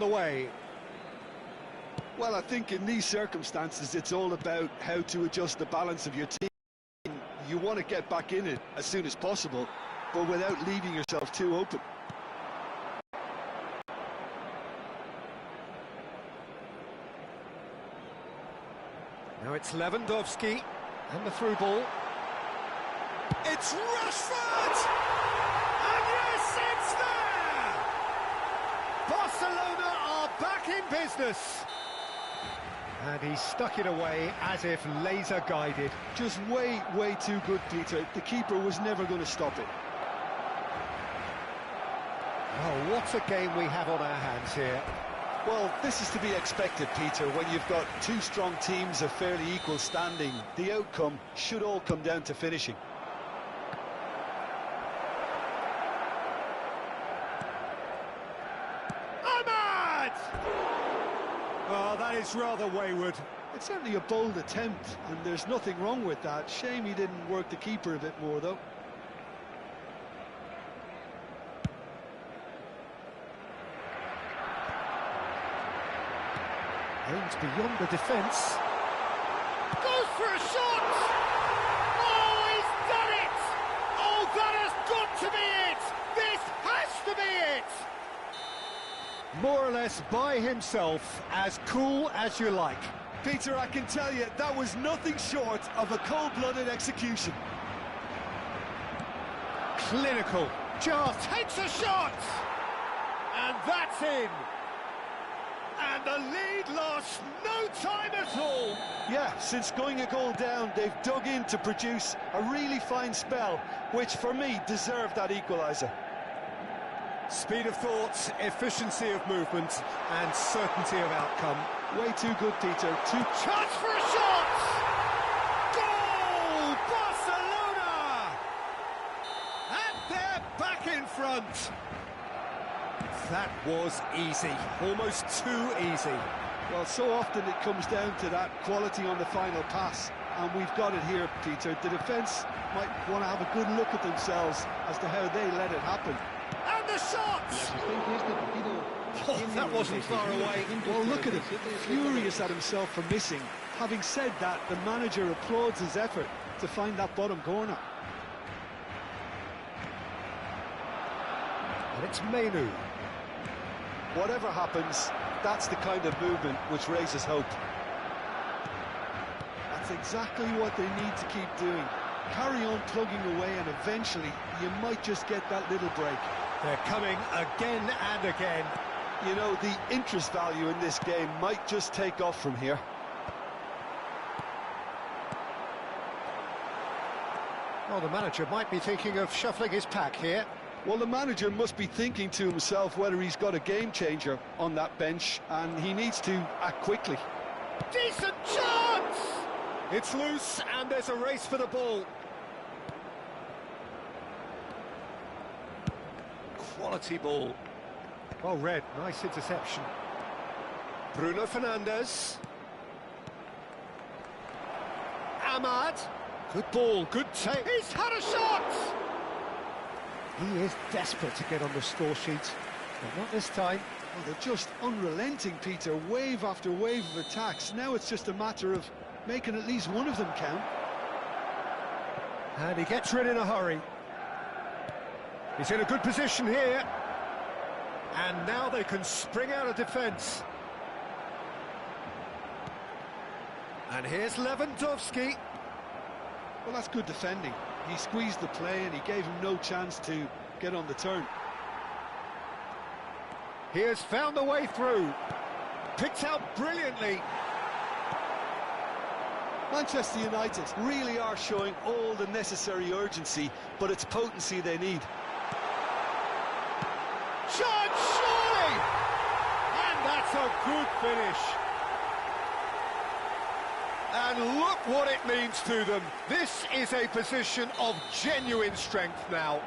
the way. Well, I think in these circumstances, it's all about how to adjust the balance of your team. You want to get back in it as soon as possible, but without leaving yourself too open. Now it's Lewandowski, and the through ball. It's Rashford! And yes, it's there! Barcelona are back in business. And he stuck it away as if laser-guided. Just way too good, Peter. The keeper was never going to stop it. Oh, what a game we have on our hands here. Well, this is to be expected, Peter, when you've got two strong teams of fairly equal standing. The outcome should all come down to finishing. Oh, that is rather wayward. It's certainly a bold attempt, and there's nothing wrong with that. Shame he didn't work the keeper a bit more, though. Aims beyond the defence. Goes for a shot! Oh, he's done it! Oh, that has got to be it! This has to be it! More or less by himself, as cool as you like. Peter, I can tell you, that was nothing short of a cold-blooded execution. Clinical. Just takes a shot! And that's in! And the lead lost no time at all! Yeah, since going a goal down, they've dug in to produce a really fine spell, which for me deserved that equaliser. Speed of thought, efficiency of movement, and certainty of outcome. Way too good, Peter. Chance for a shot! Goal! Barcelona! And they're back in front. That was easy, almost too easy. Well, so often it comes down to that quality on the final pass, and we've got it here, Peter. The defence might want to have a good look at themselves as to how they let it happen. And the shot! Oh, that wasn't far away. Well, look at him, furious at himself for missing. Having said that, the manager applauds his effort to find that bottom corner. And it's Menu. Whatever happens, that's the kind of movement which raises hope. That's exactly what they need to keep doing. Carry on plugging away, and eventually you might just get that little break. They're coming again and again. You know, the interest value in this game might just take off from here. Well, the manager might be thinking of shuffling his pack here. Well, the manager must be thinking to himself whether he's got a game changer on that bench, and he needs to act quickly. Decent chance! It's loose, and there's a race for the ball. Quality ball. Well read, nice interception. Bruno Fernandes. Ahmad. Good ball, good take. He's had a shot! He is desperate to get on the score sheet, but not this time. Well, they're just unrelenting, Peter. Wave after wave of attacks. Now it's just a matter of making at least one of them count. And he gets rid in a hurry. He's in a good position here. And now they can spring out of defence. And here's Lewandowski. Well, that's good defending. He squeezed the play and he gave him no chance to get on the turn. He has found the way through. Picked out brilliantly. Manchester United really are showing all the necessary urgency, but it's potency they need. Chance, surely! And that's a good finish. And look what it means to them. This is a position of genuine strength now.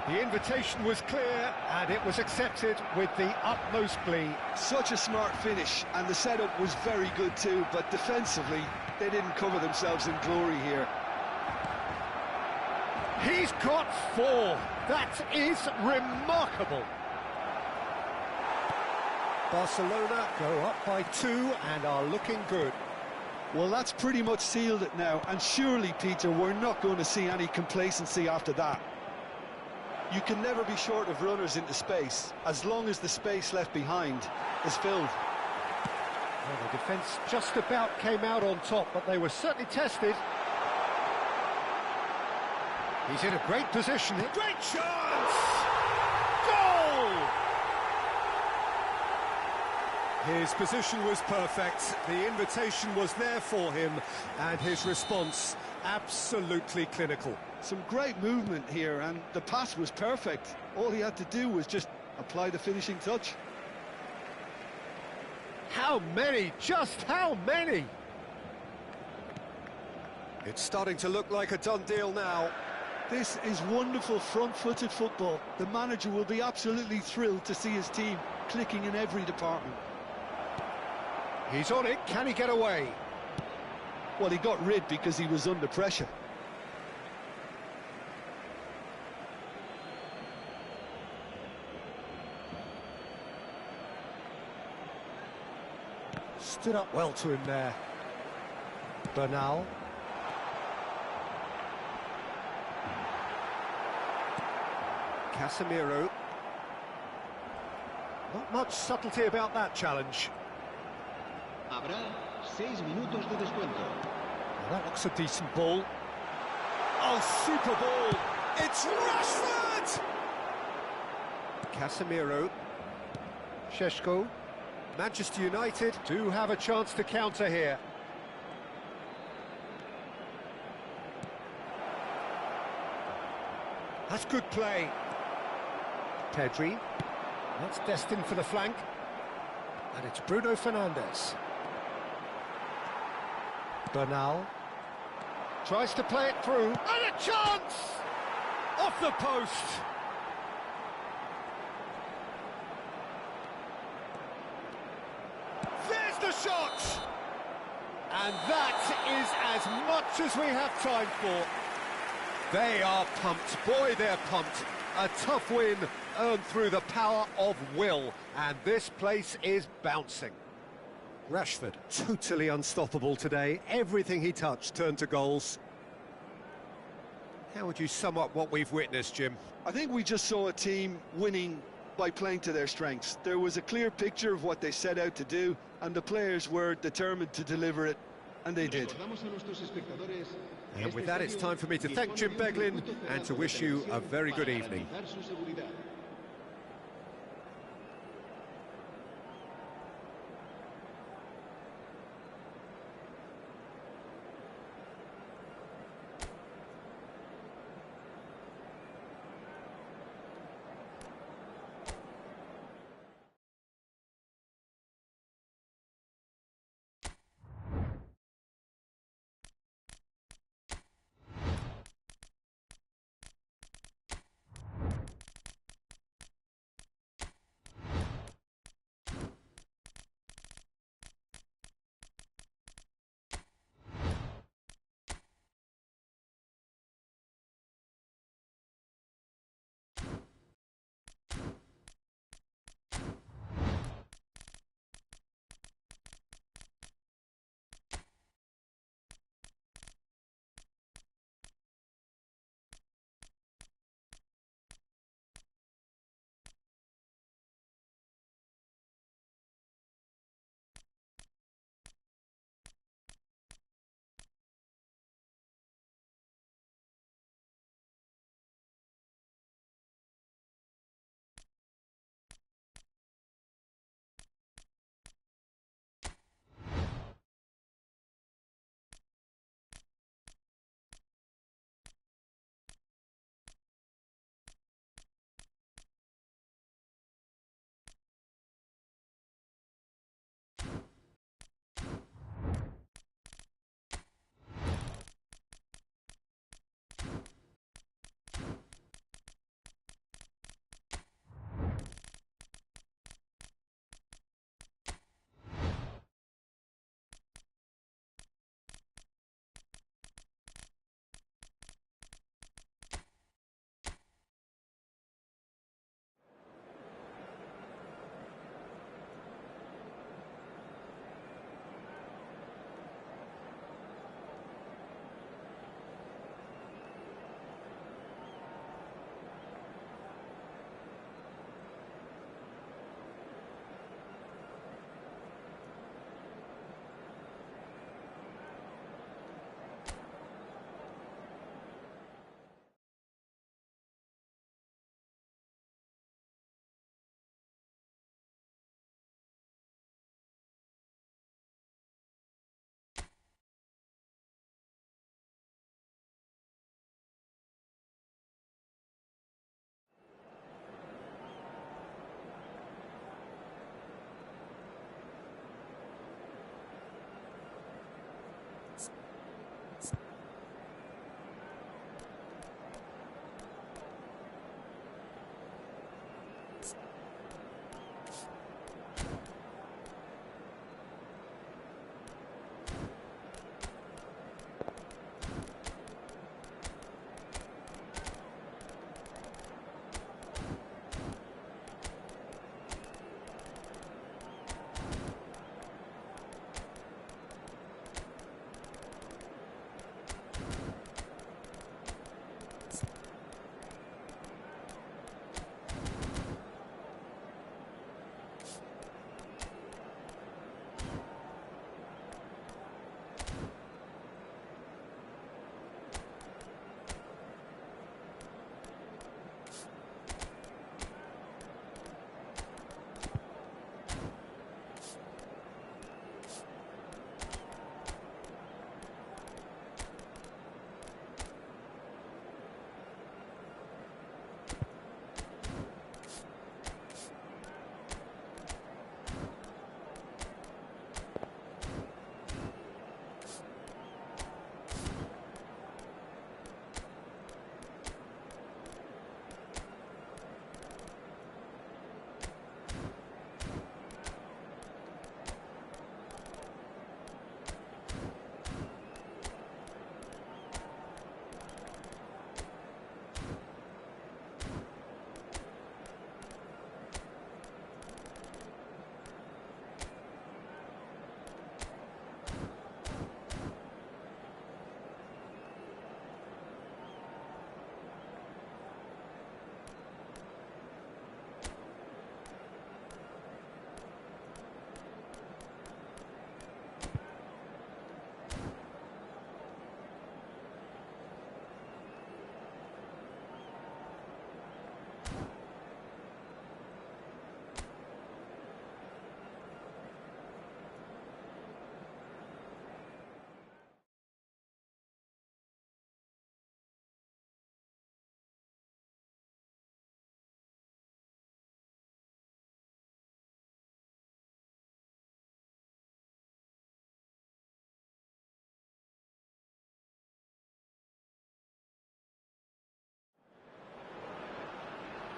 The invitation was clear, and it was accepted with the utmost glee. Such a smart finish, and the setup was very good too, but defensively, they didn't cover themselves in glory here. He's got 4. That is remarkable. Barcelona go up by 2 and are looking good. Well, that's pretty much sealed it now, and surely, Peter, we're not going to see any complacency after that. You can never be short of runners into space, as long as the space left behind is filled. Well, the defence just about came out on top, but they were certainly tested. He's in a great position. Great chance! Goal! His position was perfect, the invitation was there for him, and his response absolutely clinical. Some great movement here, and the pass was perfect. All he had to do was just apply the finishing touch. How many? Just how many? It's starting to look like a done deal now. This is wonderful front-footed football. The manager will be absolutely thrilled to see his team clicking in every department. He's on it, can he get away? Well, he got rid because he was under pressure. Stood up well to him there. Bernal. Casemiro. Not much subtlety about that challenge. Habrá 6 minutos de descuento. Well, that looks a decent ball. Oh, super ball! It's Rashford! Casemiro. Šeško. Manchester United do have a chance to counter here. That's good play. Pedri. That's destined for the flank. And it's Bruno Fernandes. Bernal. Tries to play it through. And a chance! Off the post. There's the shot! And that is as much as we have time for. They are pumped. Boy, they're pumped. A tough win earned through the power of will. And this place is bouncing. Rashford, totally unstoppable today. Everything he touched turned to goals. How would you sum up what we've witnessed, Jim? I think we just saw a team winning by playing to their strengths. There was a clear picture of what they set out to do, and the players were determined to deliver it, and they did. And with that, it's time for me to thank Jim Beglin and to wish you a very good evening.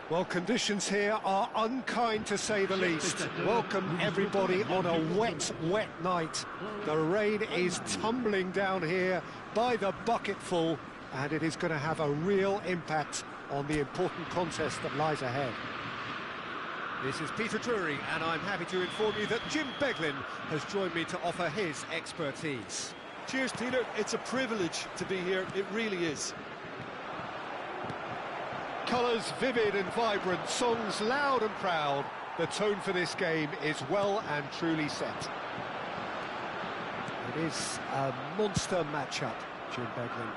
Well, conditions here are unkind to say the least. Welcome everybody on a wet, wet night. The rain is tumbling down here by the bucketful, and it is going to have a real impact on the important contest that lies ahead. This is Peter Drury, and I'm happy to inform you that Jim Beglin has joined me to offer his expertise. Cheers, Peter. It's a privilege to be here. It really is. Colours vivid and vibrant, songs loud and proud. The tone for this game is well and truly set. It is a monster matchup, Jim Beglin.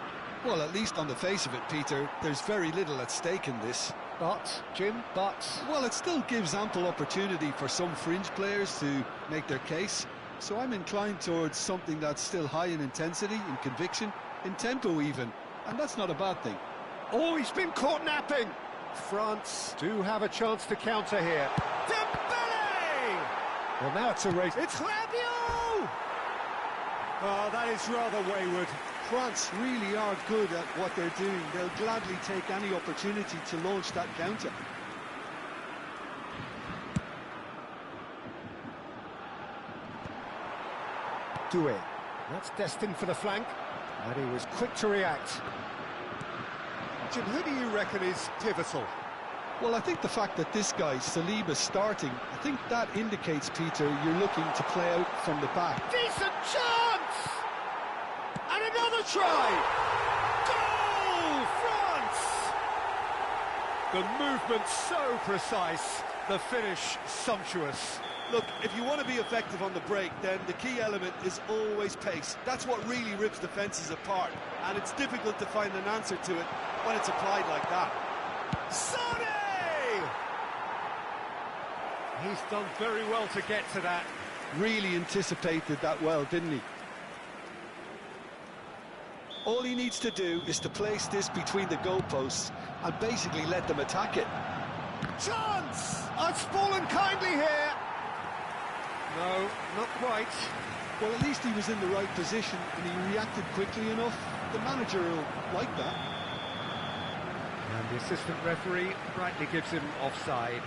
Well, at least on the face of it, Peter, there's very little at stake in this. But, Jim, Well, it still gives ample opportunity for some fringe players to make their case. So I'm inclined towards something that's still high in intensity, in conviction, in tempo even. And that's not a bad thing. Oh, he's been caught napping! France do have a chance to counter here. Dembele! Well, now it's a race. It's Rabiot! Oh, that is rather wayward. France really are good at what they're doing. They'll gladly take any opportunity to launch that counter. Doué. That's destined for the flank. And he was quick to react. Jim, who do you reckon is pivotal? Well, I think the fact that this guy, Saliba, starting, I think that indicates, Peter, you're looking to play out from the back. Decent chance! And another try! Goal, France! The movement so precise, the finish sumptuous. Look, if you want to be effective on the break, then the key element is always pace. That's what really rips defences apart, and it's difficult to find an answer to it when it's applied like that. Sane! He's done very well to get to that. Really anticipated that well, didn't he? All he needs to do is to place this between the goalposts and basically let them attack it. Chance! It's fallen kindly here. No, not quite. Well, at least he was in the right position and he reacted quickly enough. The manager will like that. And the assistant referee rightly gives him offside.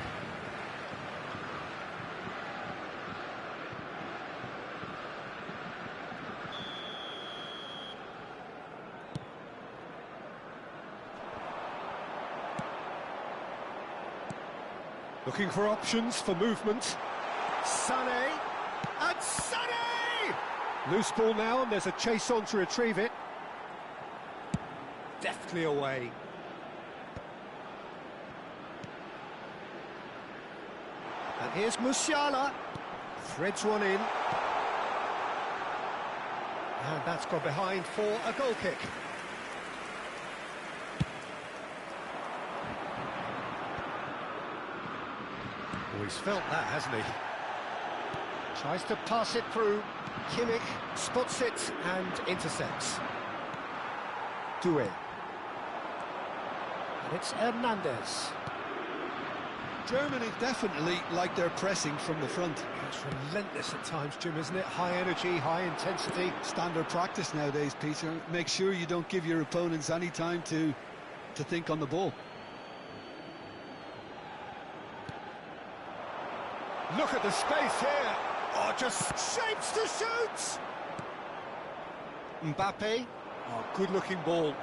Looking for options for movement. Sané, and Sané! Loose ball now, and there's a chase on to retrieve it. Deftly away. And here's Musiala. Threads one in. And that's gone behind for a goal kick. Oh, he's felt that, hasn't he? Tries to pass it through. Kimmich spots it and intercepts. Doué. And it's Hernandez. Germany definitely like their pressing from the front. It's relentless at times, Jim, isn't it? High energy, high intensity. Standard practice nowadays, Peter. Make sure you don't give your opponents any time to think on the ball. Look at the space here. Oh, just shapes to shoot. Mbappe. Oh, good-looking ball.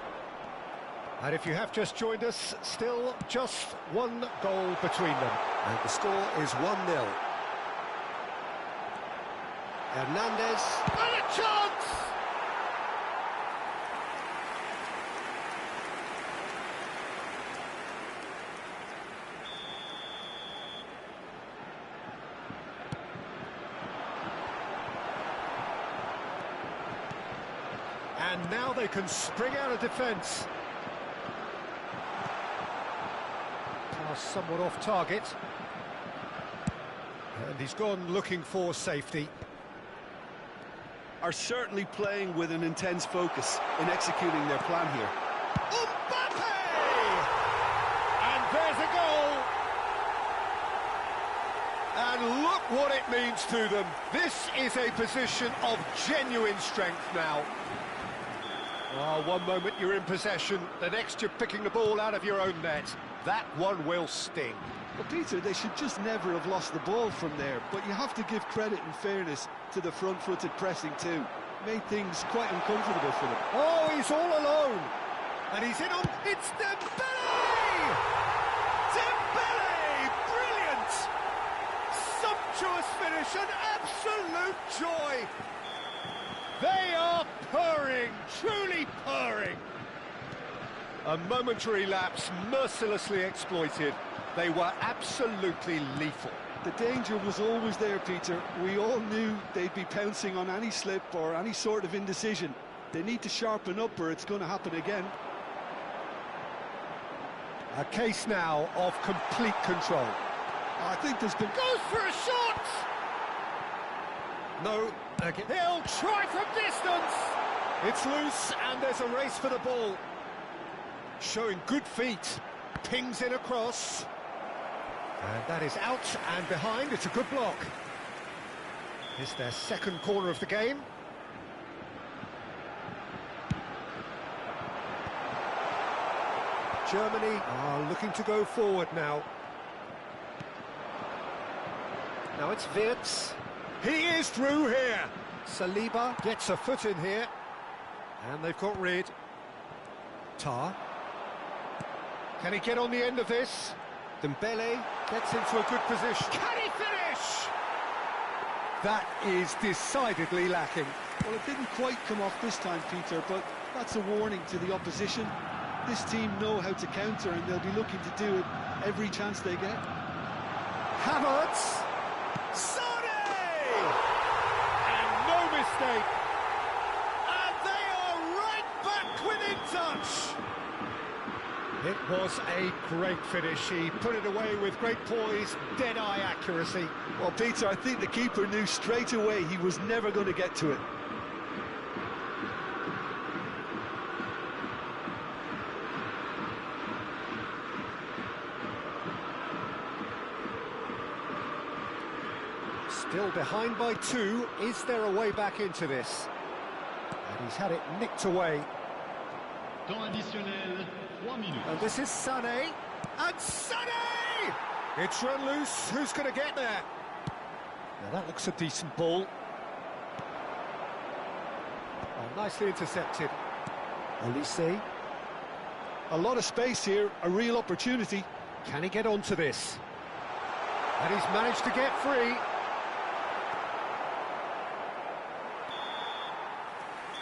And if you have just joined us, still just one goal between them. And the score is 1-0. Hernandez. And a chance! And now they can spring out of defence. Pass somewhat off target. And he's gone looking for safety. Are certainly playing with an intense focus in executing their plan here. Mbappe! And there's a goal! And look what it means to them. This is a position of genuine strength now. Oh, one moment you're in possession, the next you're picking the ball out of your own net. That one will sting. Well, Peter, they should just never have lost the ball from there, but you have to give credit and fairness to the front-footed pressing too. Made things quite uncomfortable for them. Oh, he's all alone. And he's in on... It's Dembele! Dembele! Brilliant! Sumptuous finish, an absolute joy. They are purring, truly purring. A momentary lapse mercilessly exploited. They were absolutely lethal. The danger was always there, Peter. We all knew they'd be pouncing on any slip or any sort of indecision. They need to sharpen up or it's going to happen again. A case now of complete control. I think there's been... Goes for a shot! No, okay. He'll try from distance! It's loose and there's a race for the ball. Showing good feet. Pings in across. And that is out and behind. It's a good block. It's their second corner of the game. Germany are looking to go forward now. Now it's Wirtz. He is through here. Saliba gets a foot in here. And they've got rid. Tar. Can he get on the end of this? Dembele gets into a good position. Can he finish? That is decidedly lacking. Well, it didn't quite come off this time, Peter, but that's a warning to the opposition. This team know how to counter and they'll be looking to do it every chance they get. Havertz. Sane! And no mistake. And they are right back within touch. It was a great finish. He put it away with great poise, dead-eye accuracy. Well, Peter, I think the keeper knew straight away he was never going to get to it. Still behind by 2. Is there a way back into this? And he's had it nicked away. Temps additionnel, 3 minutes. And this is Sané. And Sané! It's run loose. Who's going to get there? Now that looks a decent ball. Oh, nicely intercepted. Elise. A lot of space here, a real opportunity. Can he get onto this? And he's managed to get free.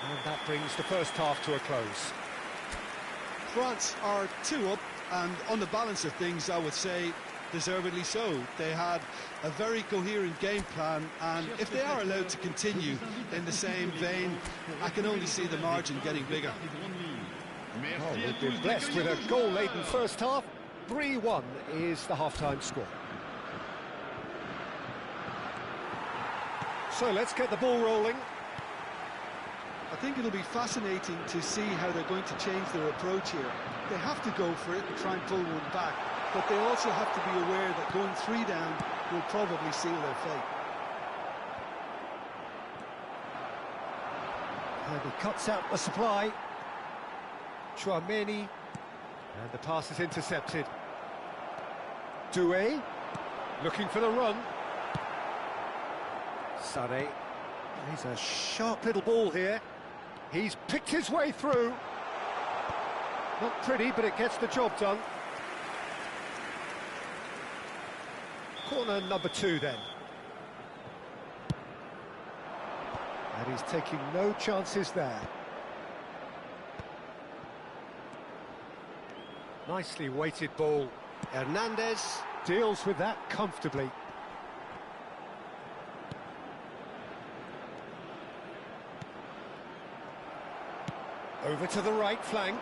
And that brings the first half to a close. France are 2 up, and on the balance of things, I would say deservedly so. They had a very coherent game plan, and if they are allowed to continue in the same vein, I can only see the margin getting bigger. Oh, we've been blessed with a goal-laden first half. 3-1 is the half-time score. So let's get the ball rolling. I think it'll be fascinating to see how they're going to change their approach here. They have to go for it and try and pull one back, but they also have to be aware that going 3 down will probably seal their fate. And he cuts out the supply. Chouameni. And the pass is intercepted. Doué. Looking for the run. Sané. He's a sharp little ball here. He's picked his way through. Not pretty, but it gets the job done. Corner number 2 then. And he's taking no chances there. Nicely weighted ball. Hernandez deals with that comfortably. Over to the right flank.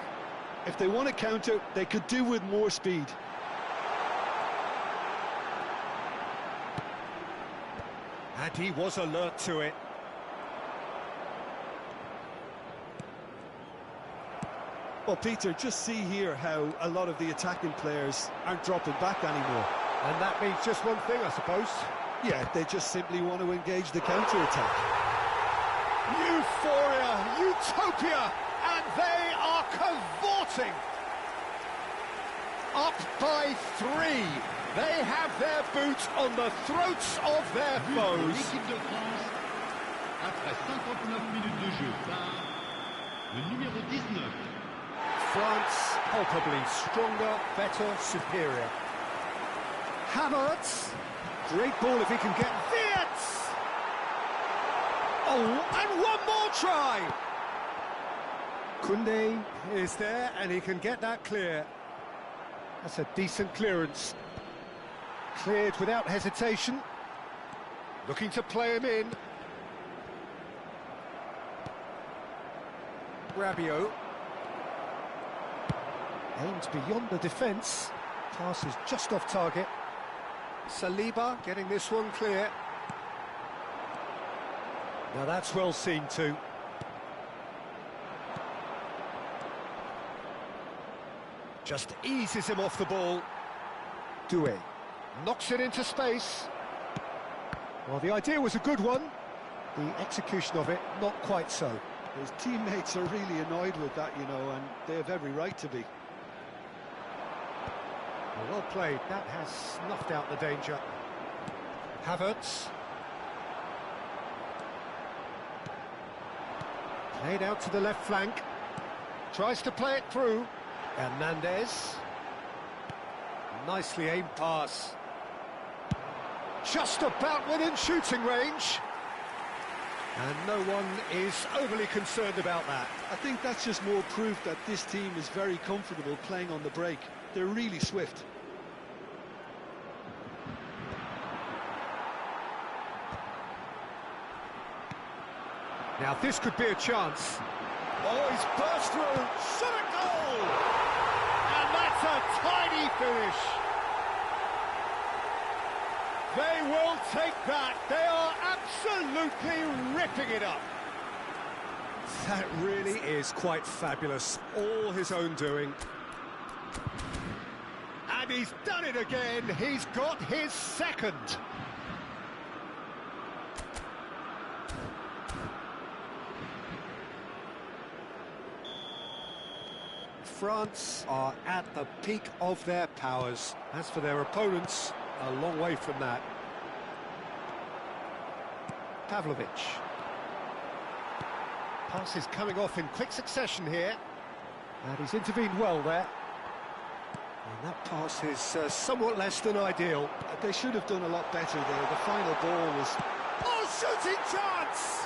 If they want to counter, they could do with more speed. And he was alert to it. Well, Peter, just see here how a lot of the attacking players aren't dropping back anymore. And that means just one thing, I suppose. Yeah, they just simply want to engage the counter-attack. Euphoria, utopia, and they are cavorting. Up by 3. They have their boot on the throats of their foes. L'équipe de France, après 59 minutes de jeu, par le numéro 19. France, palpably stronger, better, superior. Havertz. Great ball if he can get... Wirtz! Oh, and one more try! Koundé is there, and he can get that clear. That's a decent clearance. Cleared without hesitation. Looking to play him in. Rabiot. Aimed beyond the defence. Pass is just off target. Saliba getting this one clear. Now that's well seen too. Just eases him off the ball. Doué knocks it into space. Well, the idea was a good one. The execution of it, not quite so. His teammates are really annoyed with that, you know, and they have every right to be. Well played. That has snuffed out the danger. Havertz. Played out to the left flank. Tries to play it through. Hernandez. Nicely aimed pass. Just about within shooting range. And no one is overly concerned about that. I think that's just more proof that this team is very comfortable playing on the break. They're really swift. Now this could be a chance. Oh, he's burst through. Shot a goal! And that's a tiny finish. They will take that. They are absolutely ripping it up. That really is quite fabulous. All his own doing. And he's done it again. He's got his second. France are at the peak of their powers. As for their opponents, a long way from that. Pavlovic. Pass is coming off in quick succession here. And he's intervened well there. And that pass is somewhat less than ideal. They should have done a lot better there. The final ball was... Oh, shooting chance!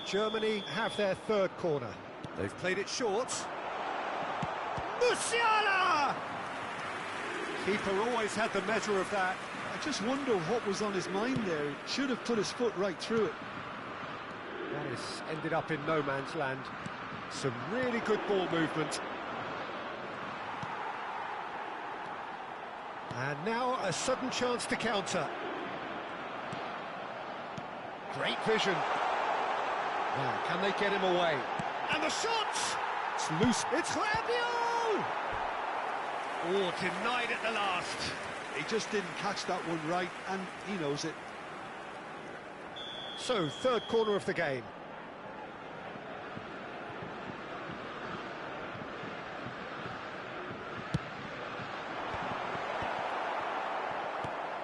Germany have their third corner. They've played it short. Musiala! Keeper always had the measure of that. I just wonder what was on his mind there. He should have put his foot right through it. That has ended up in no man's land. Some really good ball movement. And now a sudden chance to counter. Great vision. Now, can they get him away? And the shot! It's loose. It's Rabiot! Oh, denied at the last. He just didn't catch that one right, and he knows it. So, third corner of the game.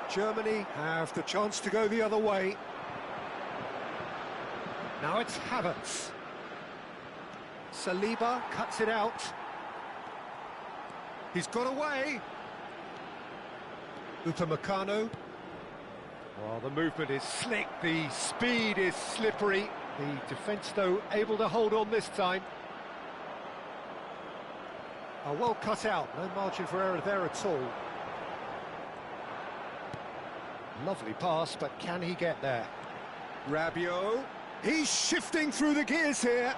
Germany have the chance to go the other way. Now it's Havertz. Saliba cuts it out. He's got away. Upamecano. Well, the movement is slick, the speed is slippery. The defence, though, able to hold on this time. Well cut out, no margin for error there at all. Lovely pass, but can he get there? Rabiot. He's shifting through the gears here.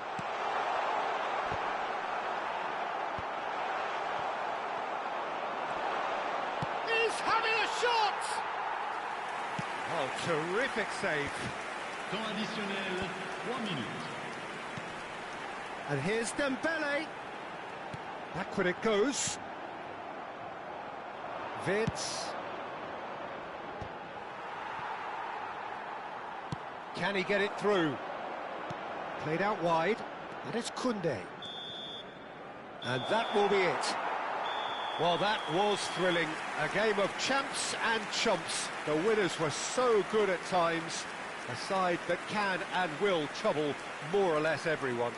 He's having a shot! Oh, terrific save. Temps additionnel, 3 minutes. And here's Dembele. Backward it goes. Wirtz. Can he get it through? Played out wide, and it's Koundé. And that will be it. Well, that was thrilling. A game of champs and chumps. The winners were so good at times. A side that can and will trouble more or less everyone.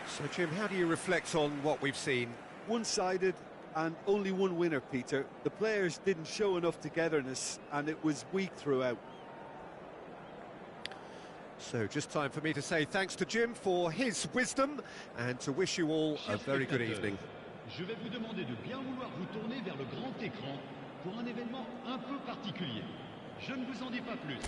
So, Jim, how do you reflect on what we've seen? One-sided and only one winner, Peter. The players didn't show enough togetherness and it was weak throughout. So just time for me to say thanks to Jim for his wisdom and to wish you all a very good evening. Je vais vous demander de bien vouloir vous tourner vers le grand écran pour un événement un peu particulier. Je ne vous en dis pas plus.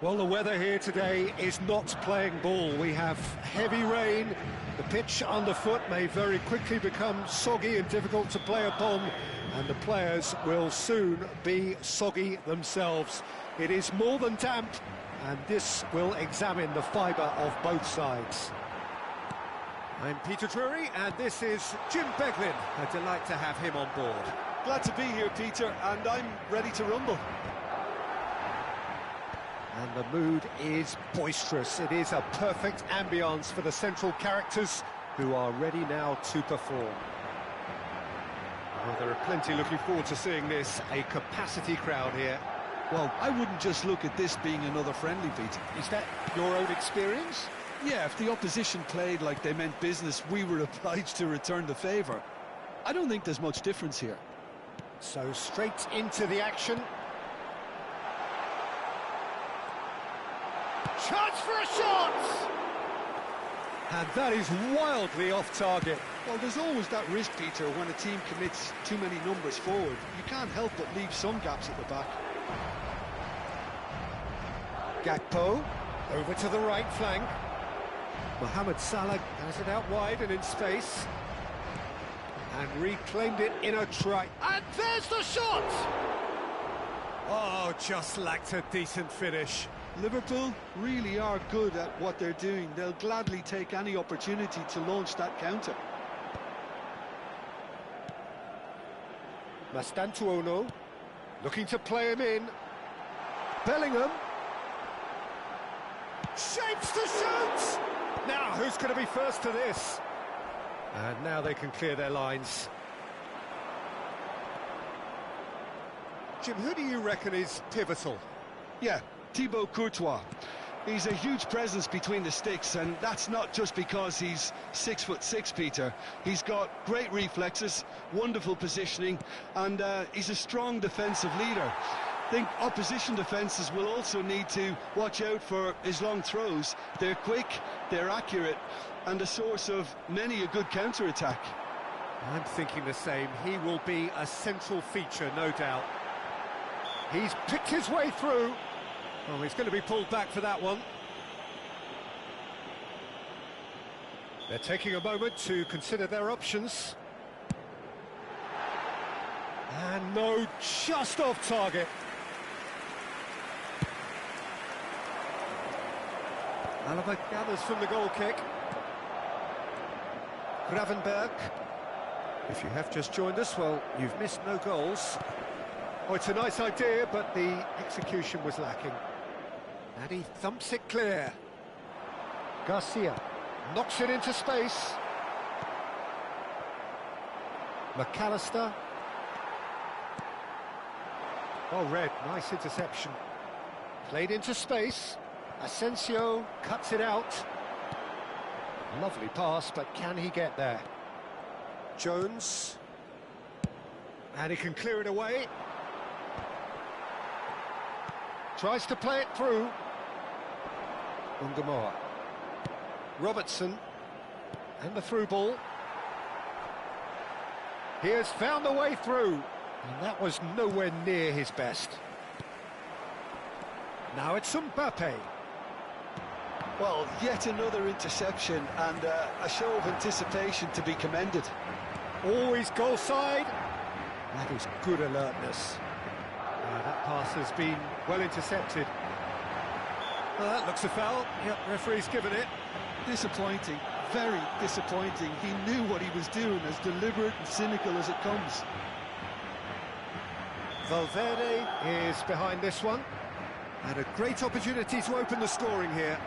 Well, the weather here today is not playing ball. We have heavy rain. The pitch underfoot may very quickly become soggy and difficult to play upon, and the players will soon be soggy themselves. It is more than damp, and this will examine the fibre of both sides. I'm Peter Drury, and this is Jim Beglin. A delight to have him on board. Glad to be here, Peter, and I'm ready to rumble. And the mood is boisterous. It is a perfect ambience for the central characters who are ready now to perform. Well, there are plenty looking forward to seeing this. A capacity crowd here. Well, I wouldn't just look at this being another friendly, Peter. Is that your own experience? Yeah, if the opposition played like they meant business, we were obliged to return the favour. I don't think there's much difference here. So straight into the action. Chance for a shot! And that is wildly off target. Well, there's always that risk, Peter, when a team commits too many numbers forward. You can't help but leave some gaps at the back. Gakpo, over to the right flank. Mohamed Salah has it out wide and in space. And reclaimed it in a try. And there's the shot! Oh, just lacked a decent finish. Liverpool really are good at what they're doing. They'll gladly take any opportunity to launch that counter. Mastantuono, looking to play him in. Bellingham. Shapes to shoot! Now, who's going to be first to this? And now they can clear their lines. Jim, who do you reckon is pivotal? Yeah, Thibaut Courtois. He's a huge presence between the sticks, and that's not just because he's 6'6", Peter. He's got great reflexes, wonderful positioning, and he's a strong defensive leader. I think opposition defences will also need to watch out for his long throws. They're quick, they're accurate, and a source of many a good counter-attack. I'm thinking the same. He will be a central feature, no doubt. He's picked his way through. Oh, he's going to be pulled back for that one. They're taking a moment to consider their options. And no, just off target. Alaba gathers from the goal kick. Gravenberg. If you have just joined us, well, you've missed no goals. Oh, it's a nice idea, but the execution was lacking. And he thumps it clear. Garcia knocks it into space. McAllister. Oh, Red, nice interception. Played into space. Asensio cuts it out. Lovely pass, but can he get there? Jones. And he can clear it away. Tries to play it through. Ungamoa. Robertson. And the through ball. He has found the way through. And that was nowhere near his best. Now it's Mbappe. Well, yet another interception and a show of anticipation to be commended. Always goal side. That is good alertness. That pass has been well intercepted. Well, that looks a foul. Yep, referee's given it. Disappointing, very disappointing. He knew what he was doing, as deliberate and cynical as it comes. Valverde is behind this one. And a great opportunity to open the scoring here.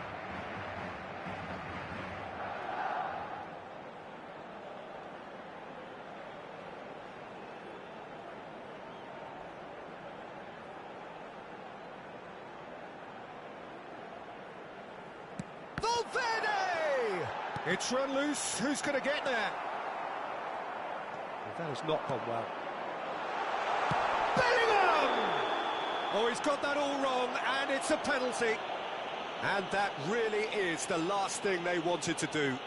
Valverde! It's run loose. Who's going to get there? Well, that has not gone well. Bellingham! Oh, he's got that all wrong, and it's a penalty. And that really is the last thing they wanted to do.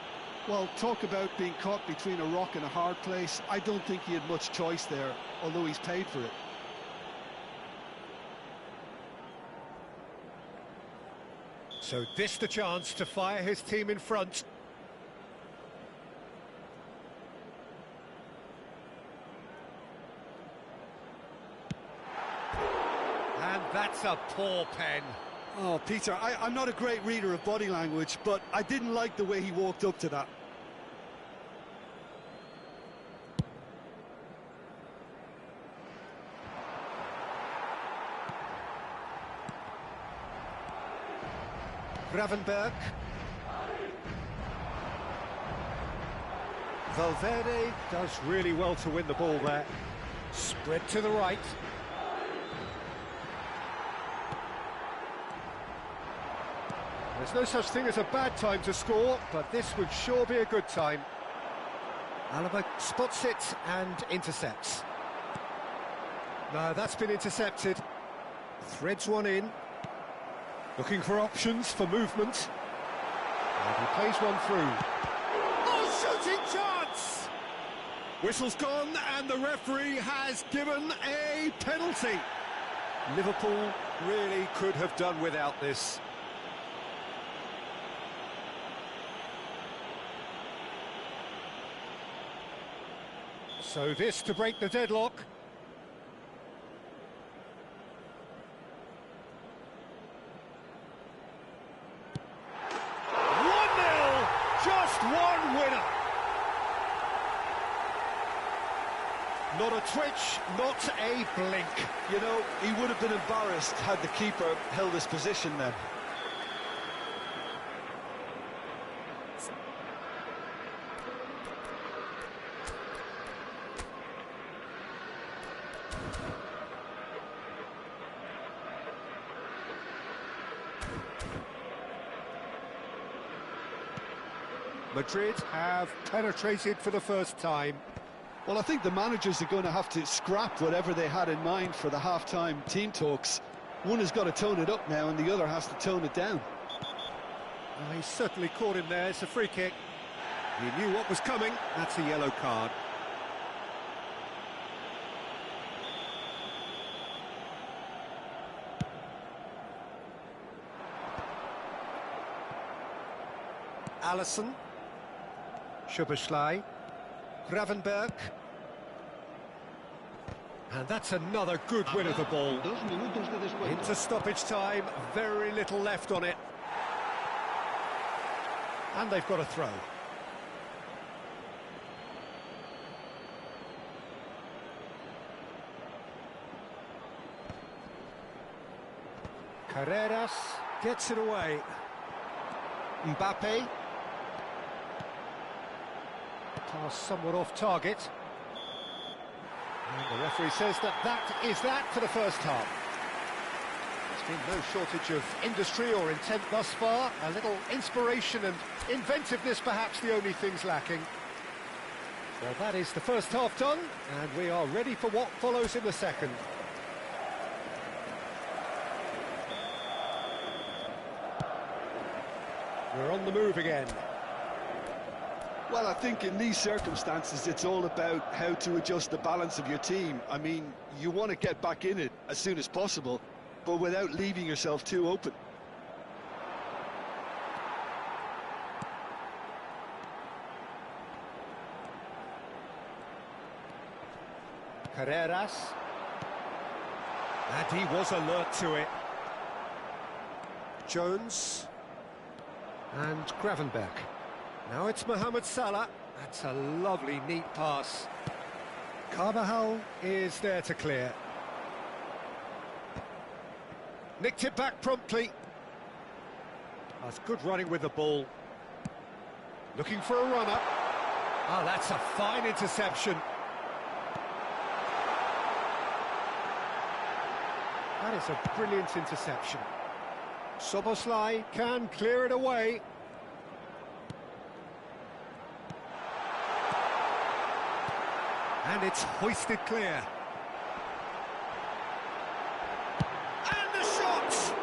Well, talk about being caught between a rock and a hard place. I don't think he had much choice there, although he's paid for it. So this the chance to fire his team in front. And that's a poor pen. Oh, Peter, I'm not a great reader of body language, but I didn't like the way he walked up to that. Gravenberg. Valverde does really well to win the ball there. Spread to the right. There's no such thing as a bad time to score, but this would sure be a good time. Alaba spots it and intercepts. No, that's been intercepted. Threads one in. Looking for options for movement. And he plays one through. Oh, shooting chance! Whistle's gone and the referee has given a penalty. Liverpool really could have done without this. So this to break the deadlock. Just one winner. Not a twitch, not a blink. You know, he would have been embarrassed had the keeper held his position then. Madrid have penetrated for the first time. Well, I think the managers are going to have to scrap whatever they had in mind for the half-time team talks. One has got to tone it up now and the other has to tone it down. Well, he certainly caught him there. It's a free kick. He knew what was coming. That's a yellow card. Allison. Szoboszlai, Gravenberg, and that's another good win of the ball. Into stoppage time, very little left on it. And they've got a throw. Carreras gets it away. Mbappe. Pass somewhat off target. And the referee says that is that for the first half. There's been no shortage of industry or intent thus far. A little inspiration and inventiveness perhaps the only things lacking. Well, that is the first half done, and we are ready for what follows in the second. We're on the move again. Well, I think in these circumstances, it's all about how to adjust the balance of your team. I mean, you want to get back in it as soon as possible, but without leaving yourself too open. Carreras. And he was alert to it. Jones. And Gravenberg. Now it's Mohamed Salah. That's a lovely, neat pass. Carvajal is there to clear. Nicked it back promptly. That's good running with the ball. Looking for a runner. Ah, that's a fine interception. That is a brilliant interception. Soboslai can clear it away. And it's hoisted clear. And the shot!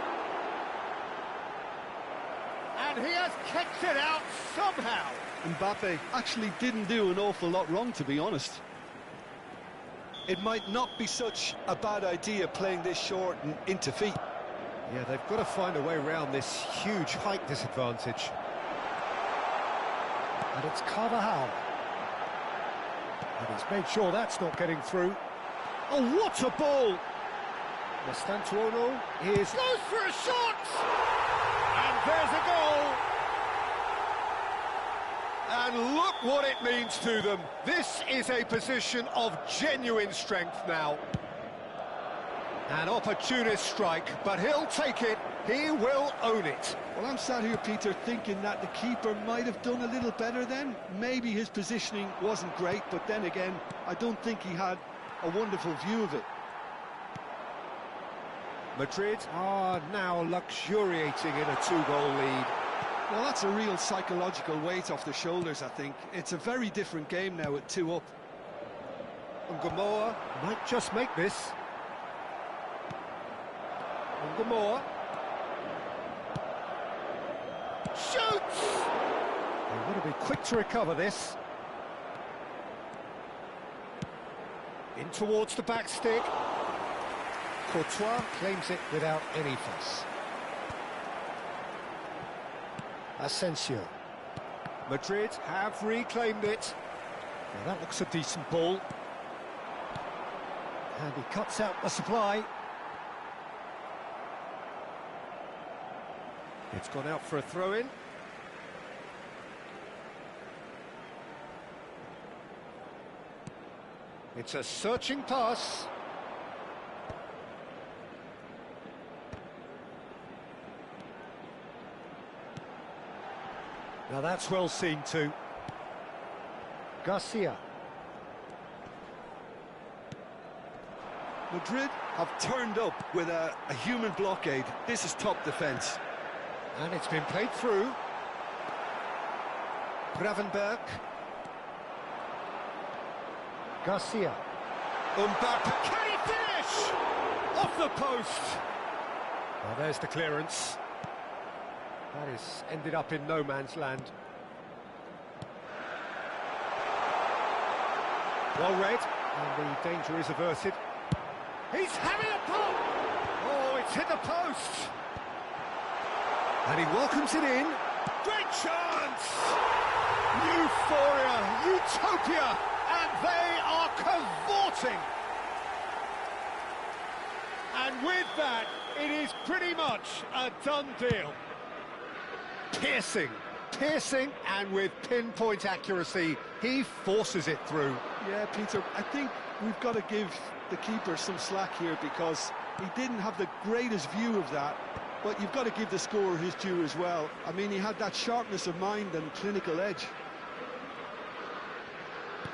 And he has kicked it out somehow. Mbappe actually didn't do an awful lot wrong, to be honest. It might not be such a bad idea playing this short and into feet. Yeah, they've got to find a way around this huge height disadvantage. And it's Carvajal. And he's made sure that's not getting through. Oh, what a ball! Mastantuono is... Goes for a shot! And there's a goal! And look what it means to them. This is a position of genuine strength now. An opportunist strike, but he'll take it. He will own it. Well, I'm sat here, Peter, thinking that the keeper might have done a little better then. Maybe his positioning wasn't great, but then again, I don't think he had a wonderful view of it. Madrid are now luxuriating in a two-goal lead. Well, that's a real psychological weight off the shoulders, I think. It's a very different game now at 2 up. Ungamoa might just make this. Ungamoa. Shoots! They want to be quick to recover this. In towards the back stick. Courtois claims it without any fuss. Asensio. Madrid have reclaimed it. Now that looks a decent ball. And he cuts out the supply. It's gone out for a throw-in. It's a searching pass. Now that's well seen too. Garcia. Madrid have turned up with a human blockade. This is top defence. And it's been played through. Gravenberg. Garcia. Mbappe. Can he finish? Off the post. Well, there's the clearance. That is ended up in no man's land. Well read, and the danger is averted. He's having a pop! Oh, it's hit the post! And he welcomes it in. Great chance! Euphoria, utopia, and they are cavorting! And with that, it is pretty much a done deal. Piercing, Piercing and with pinpoint accuracy, he forces it through. Yeah, Peter, I think we've got to give the keeper some slack here because he didn't have the greatest view of that, but you've got to give the scorer his due as well. I mean, he had that sharpness of mind and clinical edge.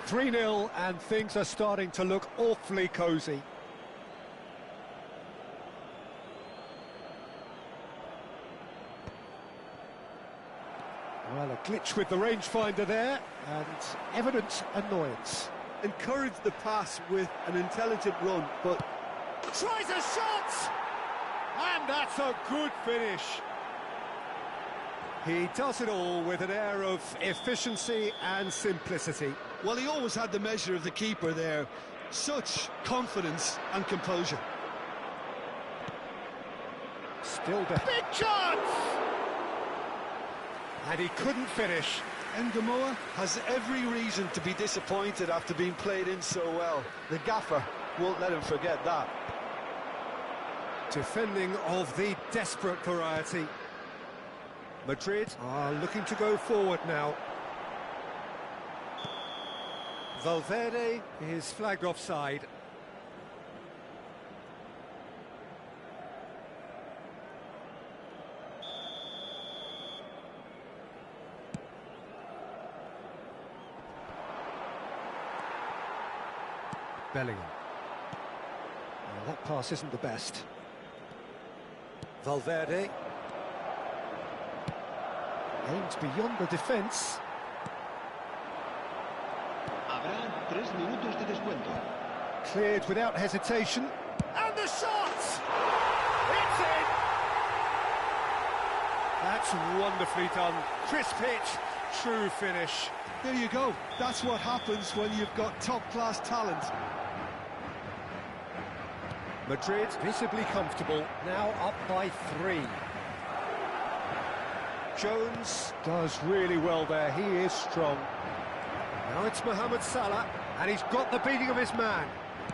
3-0 and things are starting to look awfully cosy. Well, a glitch with the rangefinder there, and evident annoyance. Encourage the pass with an intelligent run, but... Tries a shot! And that's a good finish. He does it all with an air of efficiency and simplicity. Well, he always had the measure of the keeper there. Such confidence and composure. Still there. Big chance! And he couldn't finish. Ngamoa has every reason to be disappointed after being played in so well. The gaffer won't let him forget that. Defending of the desperate variety. Madrid are looking to go forward now. Valverde is flagged offside. Bellingham. Well, that pass isn't the best. Valverde. Aimed beyond the defence. Habrá 3 minutos de descuento. Cleared without hesitation. And the shot! It's in! That's wonderfully done. Crisp hit, true finish. There you go. That's what happens when you've got top-class talent. Madrid visibly comfortable, now up by 3. Jones does really well there, he is strong. Now it's Mohamed Salah, and he's got the beating of his man.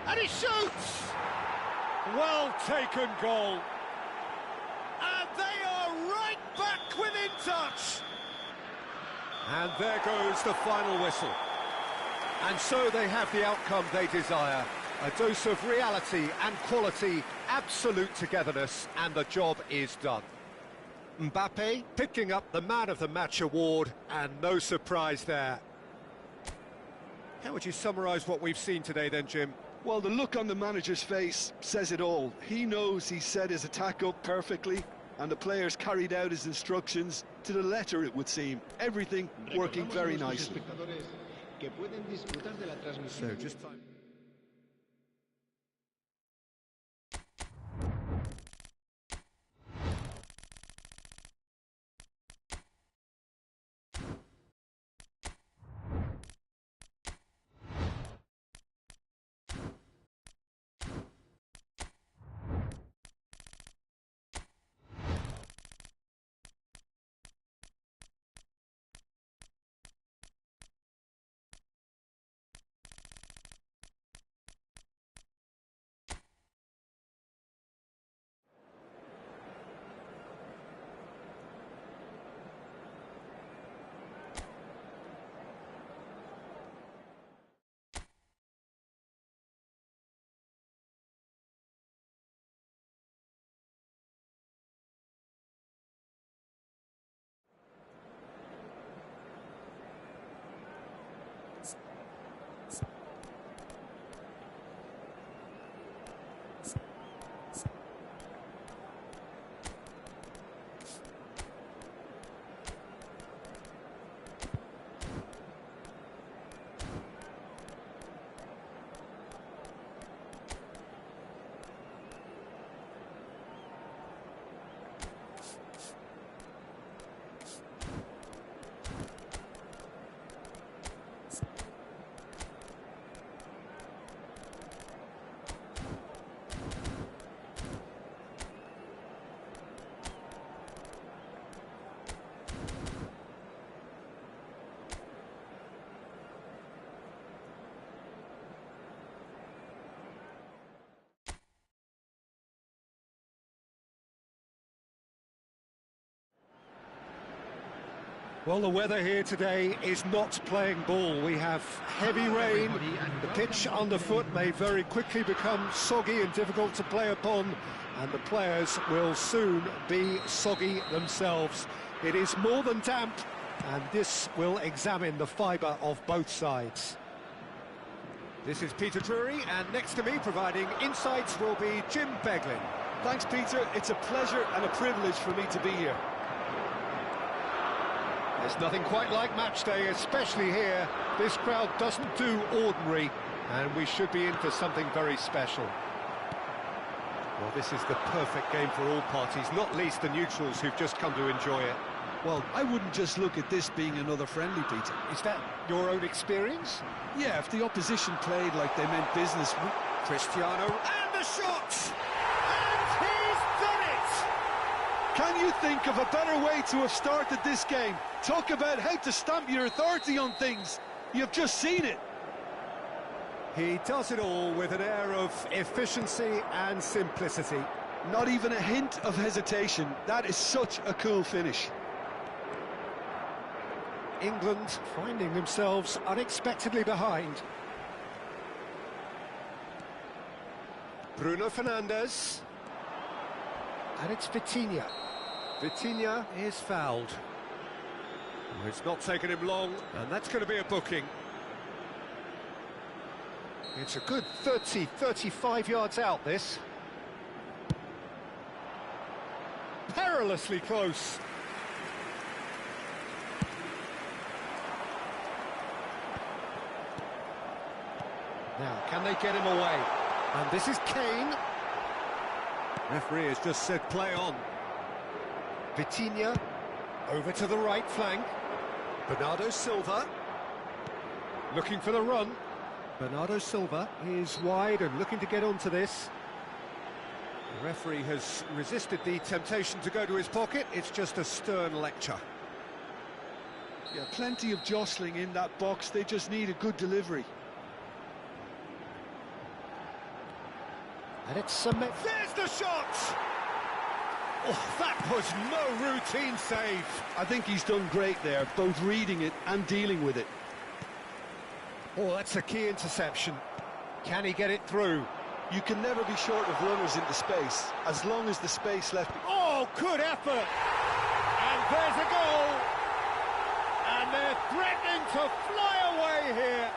And he shoots! Well taken goal. And they are right back within touch! And there goes the final whistle. And so they have the outcome they desire. A dose of reality and quality, absolute togetherness, and the job is done. Mbappe picking up the Man of the Match award, and no surprise there. How would you summarise what we've seen today then, Jim? Well, the look on the manager's face says it all. He knows he set his attack up perfectly, and the players carried out his instructions to the letter, it would seem. Everything working very nicely. So just time. Well, the weather here today is not playing ball. We have heavy rain. The pitch underfoot may very quickly become soggy and difficult to play upon, and the players will soon be soggy themselves. It is more than damp, and this will examine the fibre of both sides. This is Peter Drury, and next to me providing insights will be Jim Beglin. Thanks, Peter. It's a pleasure and a privilege for me to be here. There's nothing quite like match day, especially here. This crowd doesn't do ordinary, and we should be in for something very special. Well, this is the perfect game for all parties, not least the neutrals who've just come to enjoy it. Well, I wouldn't just look at this being another friendly, Peter. Is that your own experience? Yeah, if the opposition played like they meant business... Cristiano, and the shot! And he's done it! Can you think of a better way to have started this game? Talk about how to stamp your authority on things. You've just seen it. He does it all with an air of efficiency and simplicity. Not even a hint of hesitation. That is such a cool finish. England finding themselves unexpectedly behind. Bruno Fernandes. And it's Vitinha. Vitinha is fouled. Oh, it's not taken him long, and that's going to be a booking. It's a good 30, 35 yards out, this. Perilously close. Now, can they get him away? And this is Kane. Referee has just said play on. Vitinha over to the right flank. Bernardo Silva looking for the run. Bernardo Silva is wide and looking to get onto this. The referee has resisted the temptation to go to his pocket. It's just a stern lecture. Yeah, plenty of jostling in that box. They just need a good delivery. And it's cement. There's the shot! Oh, that was no routine save. I think he's done great there, both reading it and dealing with it. Oh, that's a key interception. Can he get it through? You can never be short of runners into space, as long as the space left... Oh, good effort! And there's a goal! And they're threatening to fly away here.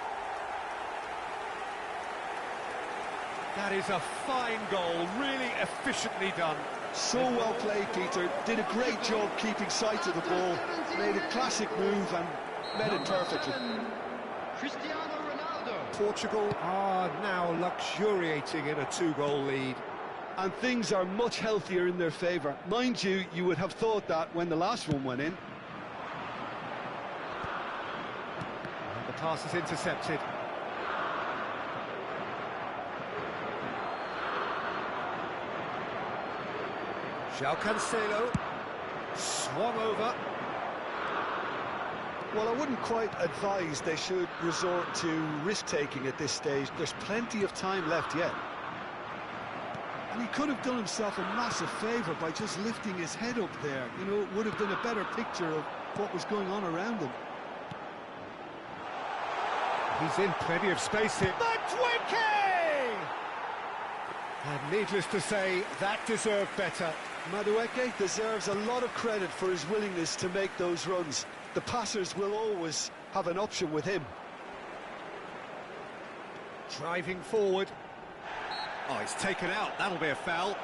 That is a fine goal, really efficiently done. So well played, Peter. Did a great job keeping sight of the ball. Made a classic move and met it perfectly. Cristiano Ronaldo. Portugal are now luxuriating in a two-goal lead. And things are much healthier in their favour. Mind you, you would have thought that when the last one went in. And the pass is intercepted. João Cancelo swung over. Well, I wouldn't quite advise they should resort to risk-taking at this stage. There's plenty of time left yet. And he could have done himself a massive favour by just lifting his head up there. You know, it would have been a better picture of what was going on around him. He's in plenty of space here. Madueke! And needless to say, that deserved better. Madueke deserves a lot of credit for his willingness to make those runs. The passers will always have an option with him. Driving forward. Oh, he's taken out. That'll be a foul.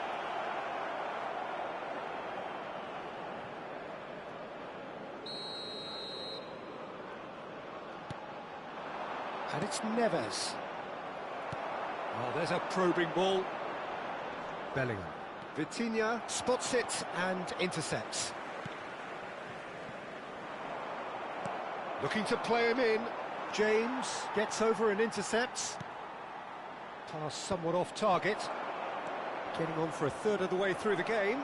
And it's Neves. Oh, there's a probing ball. Bellingham. Vitinha spots it and intercepts. Looking to play him in. James gets over and intercepts. Pass somewhat off target. Getting on for a third of the way through the game.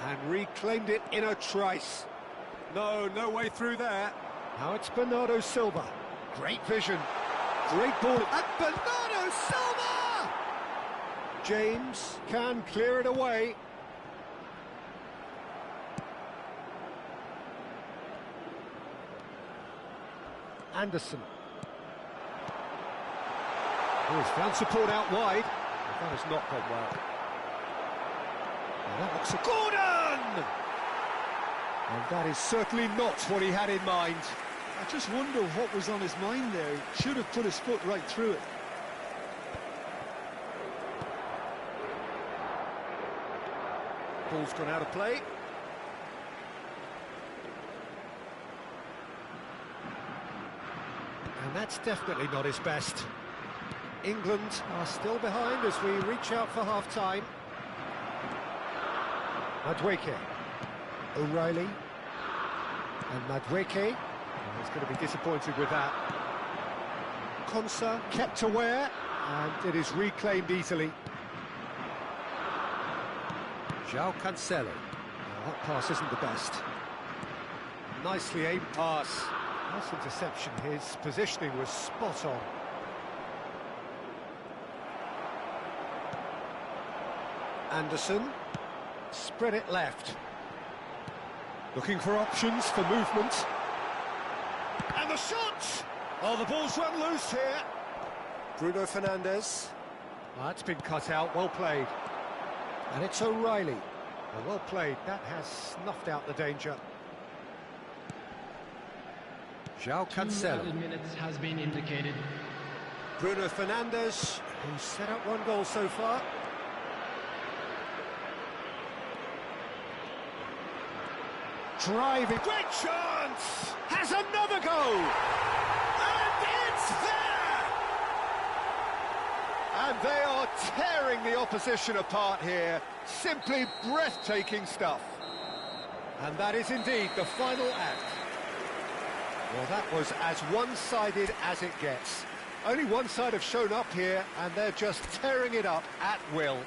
And reclaimed it in a trice. No way through there. Now it's Bernardo Silva. Great vision. Great ball. And Bernardo Silva! James can clear it away. Anderson. Oh, he's found support out wide. But that has not gone well. That looks a Gordon! And that is certainly not what he had in mind. I just wonder what was on his mind there. Should have put his foot right through it. Ball's gone out of play. And that's definitely not his best. England are still behind as we reach out for half-time. Madueke. O'Reilly. And Madueke. He's going to be disappointed with that. Konsa kept aware, and it is reclaimed easily. João Cancelo. Now, that pass isn't the best. Nicely aimed pass. Nice interception. His positioning was spot on. Anderson. Spread it left. Looking for options for movement. And the shot! Oh, the ball's run loose here. Bruno Fernandes. Oh, that's been cut out, well played. And it's O'Reilly. Oh, well played, that has snuffed out the danger. João Cancelo. 2 minutes has been indicated. Bruno Fernandes, who's set up one goal so far. Driving, great chance! Has another go! And it's there! And they are tearing the opposition apart here. Simply breathtaking stuff. And that is indeed the final act. Well, that was as one-sided as it gets. Only one side have shown up here, and they're just tearing it up at will.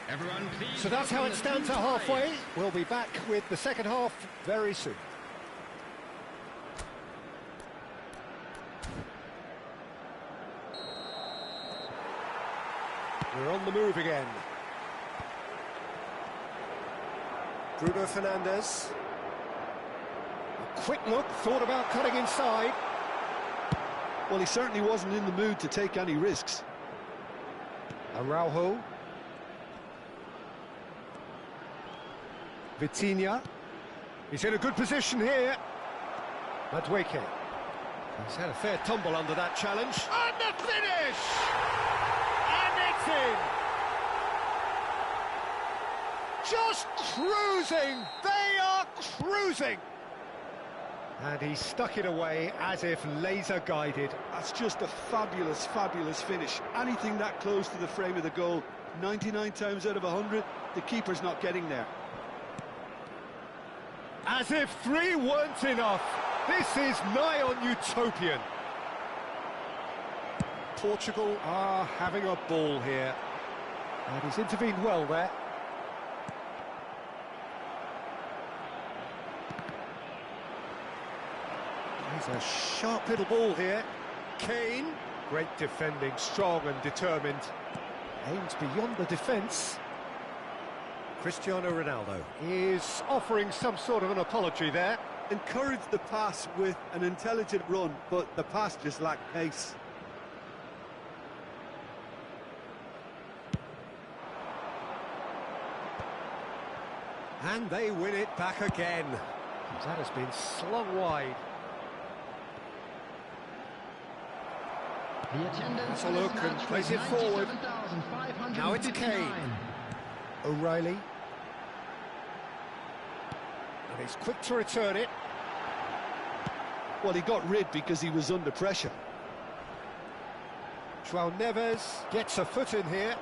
Everyone, please. So that's how it stands at halfway. We'll be back with the second half very soon. We're on the move again. Bruno Fernandes. A quick look, thought about cutting inside. Well, he certainly wasn't in the mood to take any risks. Araujo. Vitinha. He's in a good position here. Madueke. He's had a fair tumble under that challenge. And the finish! And it's in! Just cruising! They are cruising! And he stuck it away as if laser guided. That's just a fabulous, fabulous finish. Anything that close to the frame of the goal, 99 times out of 100, the keeper's not getting there. As if 3 weren't enough. This is nigh on utopian. Portugal are having a ball here. And he's intervened well there. He's a sharp little ball here. Kane, great defending, strong and determined. Aims beyond the defence. Cristiano Ronaldo is offering some sort of an apology there. Encouraged the pass with an intelligent run, but the pass just lacked pace. And they win it back again. That has been slung wide. The attendance That's a look and plays it forward. Now it's Kane. O'Reilly. And he's quick to return it. Well, he got rid because he was under pressure. João Neves gets a foot in here.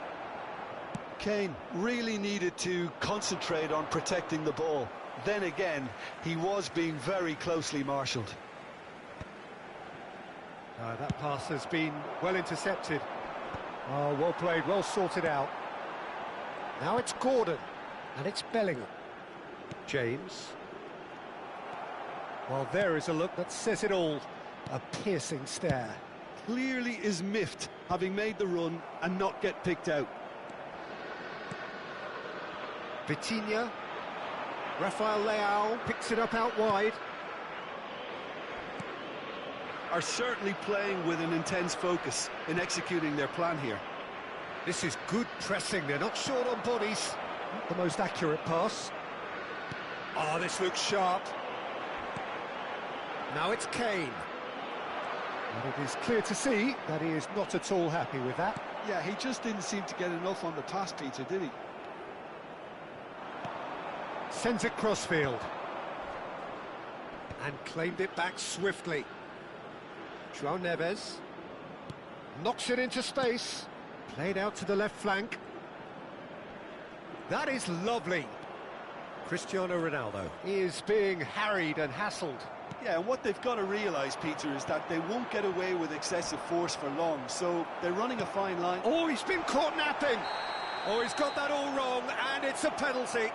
Kane really needed to concentrate on protecting the ball. Then again, he was being very closely marshalled. That pass has been well intercepted. Oh, well played, well sorted out. Now it's Gordon, and it's Bellingham. James. Well, there is a look that says it all. A piercing stare. Clearly is miffed, having made the run and not get picked out. Vitinha. Rafael Leao picks it up out wide. are certainly playing with an intense focus in executing their plan here. This is good pressing, they're not short on bodies. Not the most accurate pass. Oh, this looks sharp. Now it's Kane. And it is clear to see that he is not at all happy with that. Yeah, he just didn't seem to get enough on the pass, Peter, did he? Sends it crossfield. And claimed it back swiftly. João Neves. Knocks it into space. Played out to the left flank. That is lovely. Cristiano Ronaldo is being harried and hassled. Yeah, and what they've got to realise, Peter, is that they won't get away with excessive force for long, so they're running a fine line. Oh, he's been caught napping! Oh, he's got that all wrong, and it's a penalty.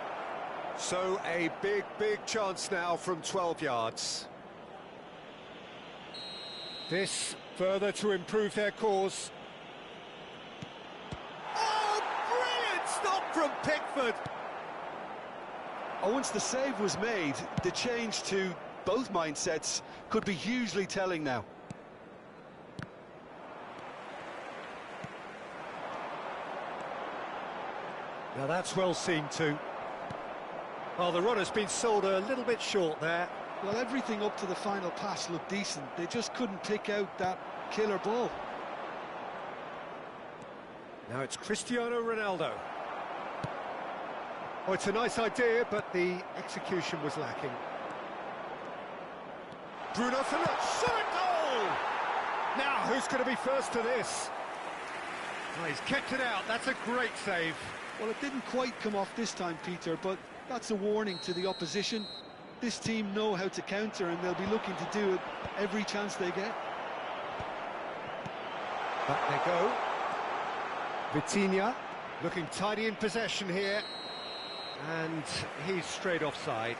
So a big, big chance now from 12 yards. This further to improve their cause. Oh, brilliant stop from Pickford! Oh, once the save was made, the change to both mindsets could be hugely telling now. Now that's well seen too. Oh, the runner's been sold a little bit short there. Well, everything up to the final pass looked decent. They just couldn't pick out that killer ball. Now it's Cristiano Ronaldo. Oh, it's a nice idea, but the execution was lacking. Bruno Fernandes, shot a goal! Now, who's going to be first to this? Oh, he's kept it out, that's a great save. Well, it didn't quite come off this time, Peter, but that's a warning to the opposition. This team know how to counter, and they'll be looking to do it every chance they get. Back they go. Vitinha, looking tidy in possession here. And he's straight offside.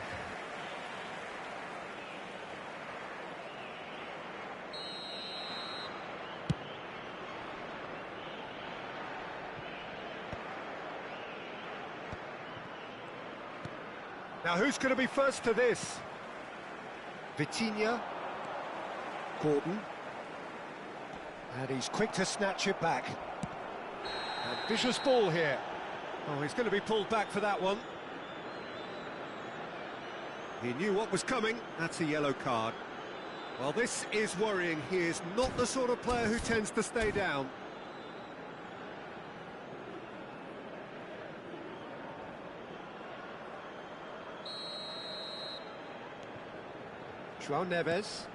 Now who's going to be first to this? Vitinha. Gordon. And he's quick to snatch it back. And vicious ball here. Oh, he's going to be pulled back for that one. He knew what was coming. That's a yellow card. Well, this is worrying. He is not the sort of player who tends to stay down. João Neves.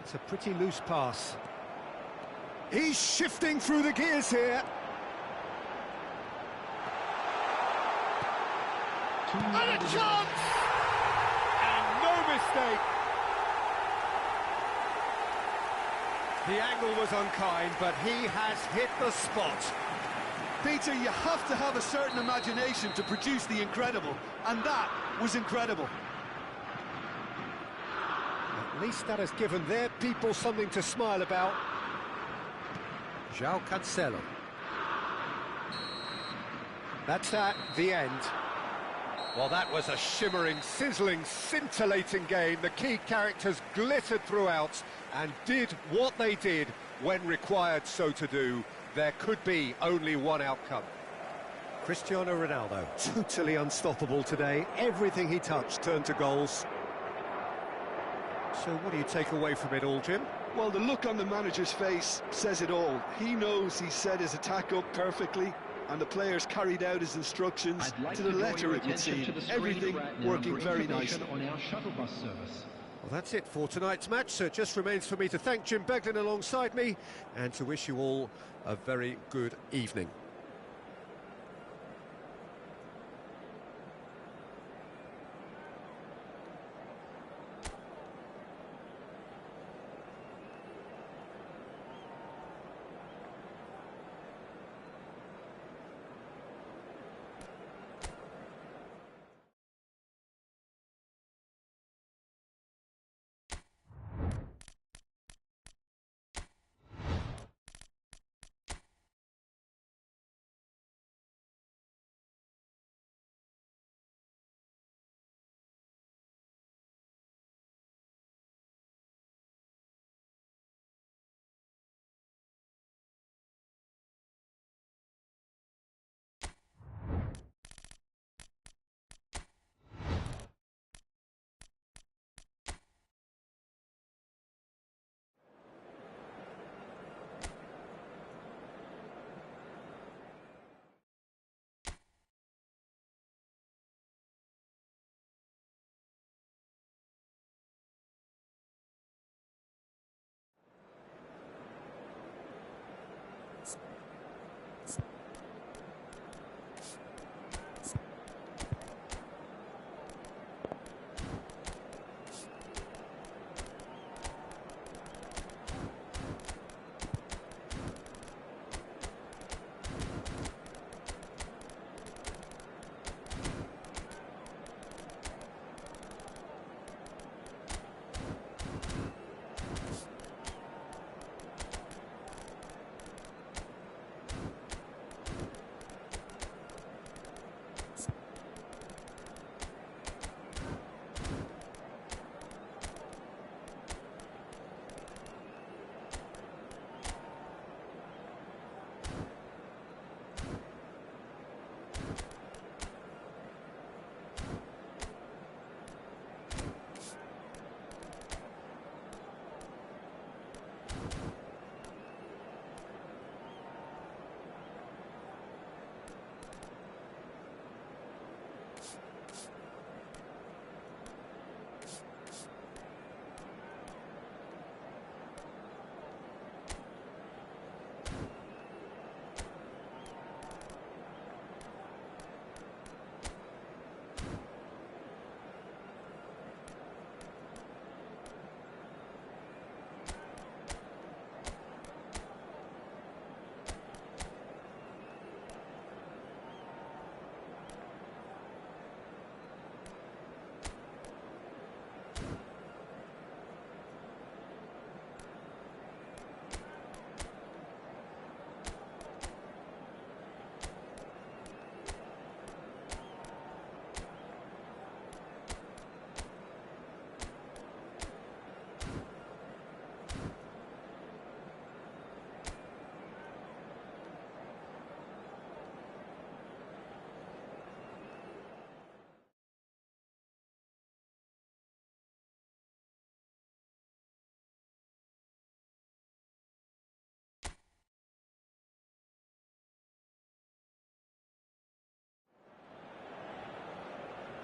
It's a pretty loose pass. He's shifting through the gears here. And a chance! And no mistake. The angle was unkind, but he has hit the spot. Peter, you have to have a certain imagination to produce the incredible, and that was incredible. At least that has given their people something to smile about. João Cancelo. That's the end. Well, that was a shimmering, sizzling, scintillating game. The key characters glittered throughout and did what they did when required so to do. There could be only one outcome. Cristiano Ronaldo, totally unstoppable today. Everything he touched turned to goals. So what do you take away from it all, Jim? Well, the look on the manager's face says it all. He knows he set his attack up perfectly, and the players carried out his instructions to the letter, it would seem. Everything working very nicely. On our shuttle bus service. Well, that's it for tonight's match, so it just remains for me to thank Jim Beglin alongside me and to wish you all a very good evening.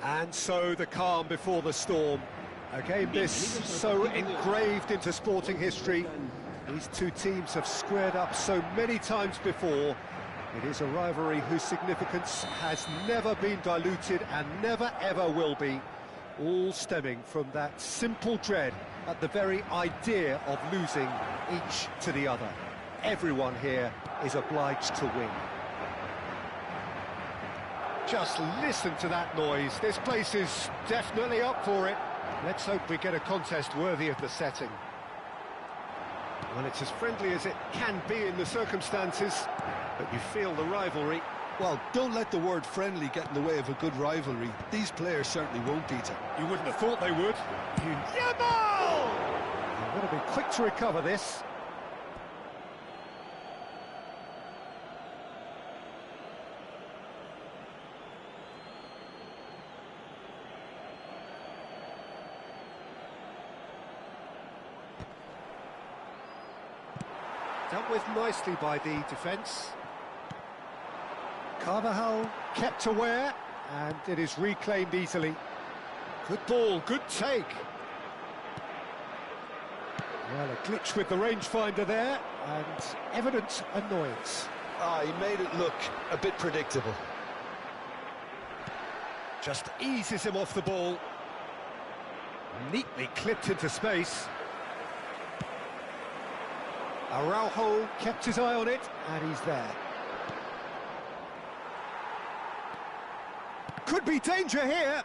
And so the calm before the storm. A game this so engraved into sporting history. These two teams have squared up so many times before. It is a rivalry whose significance has never been diluted and never ever will be. All stemming from that simple dread at the very idea of losing each to the other. Everyone here is obliged to win. Just listen to that noise. This place is definitely up for it. Let's hope we get a contest worthy of the setting. Well, it's as friendly as it can be in the circumstances, but you feel the rivalry. Well, don't let the word friendly get in the way of a good rivalry. These players certainly won't beat it. You wouldn't have thought they would. Yamal! You've got to be quick to recover this. Dealt with nicely by the defence. Carvajal kept aware, and it is reclaimed easily. Good ball, good take. Well, a glitch with the rangefinder there, and evident annoyance. He made it look a bit predictable. Just eases him off the ball. Neatly clipped into space. Araujo kept his eye on it, and he's there. Could be danger here.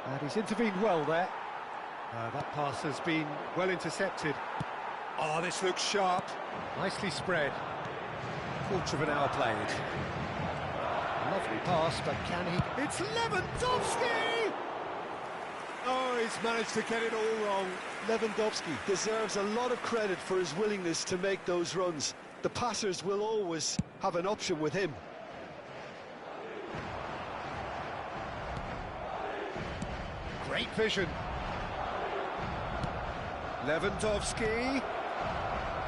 And he's intervened well there. That pass has been well intercepted. Oh, this looks sharp. Nicely spread. Quarter of an hour played. Lovely pass, but can he... It's Lewandowski! Oh, he's managed to get it all wrong. Lewandowski deserves a lot of credit for his willingness to make those runs. The passers will always have an option with him. Great vision. Lewandowski.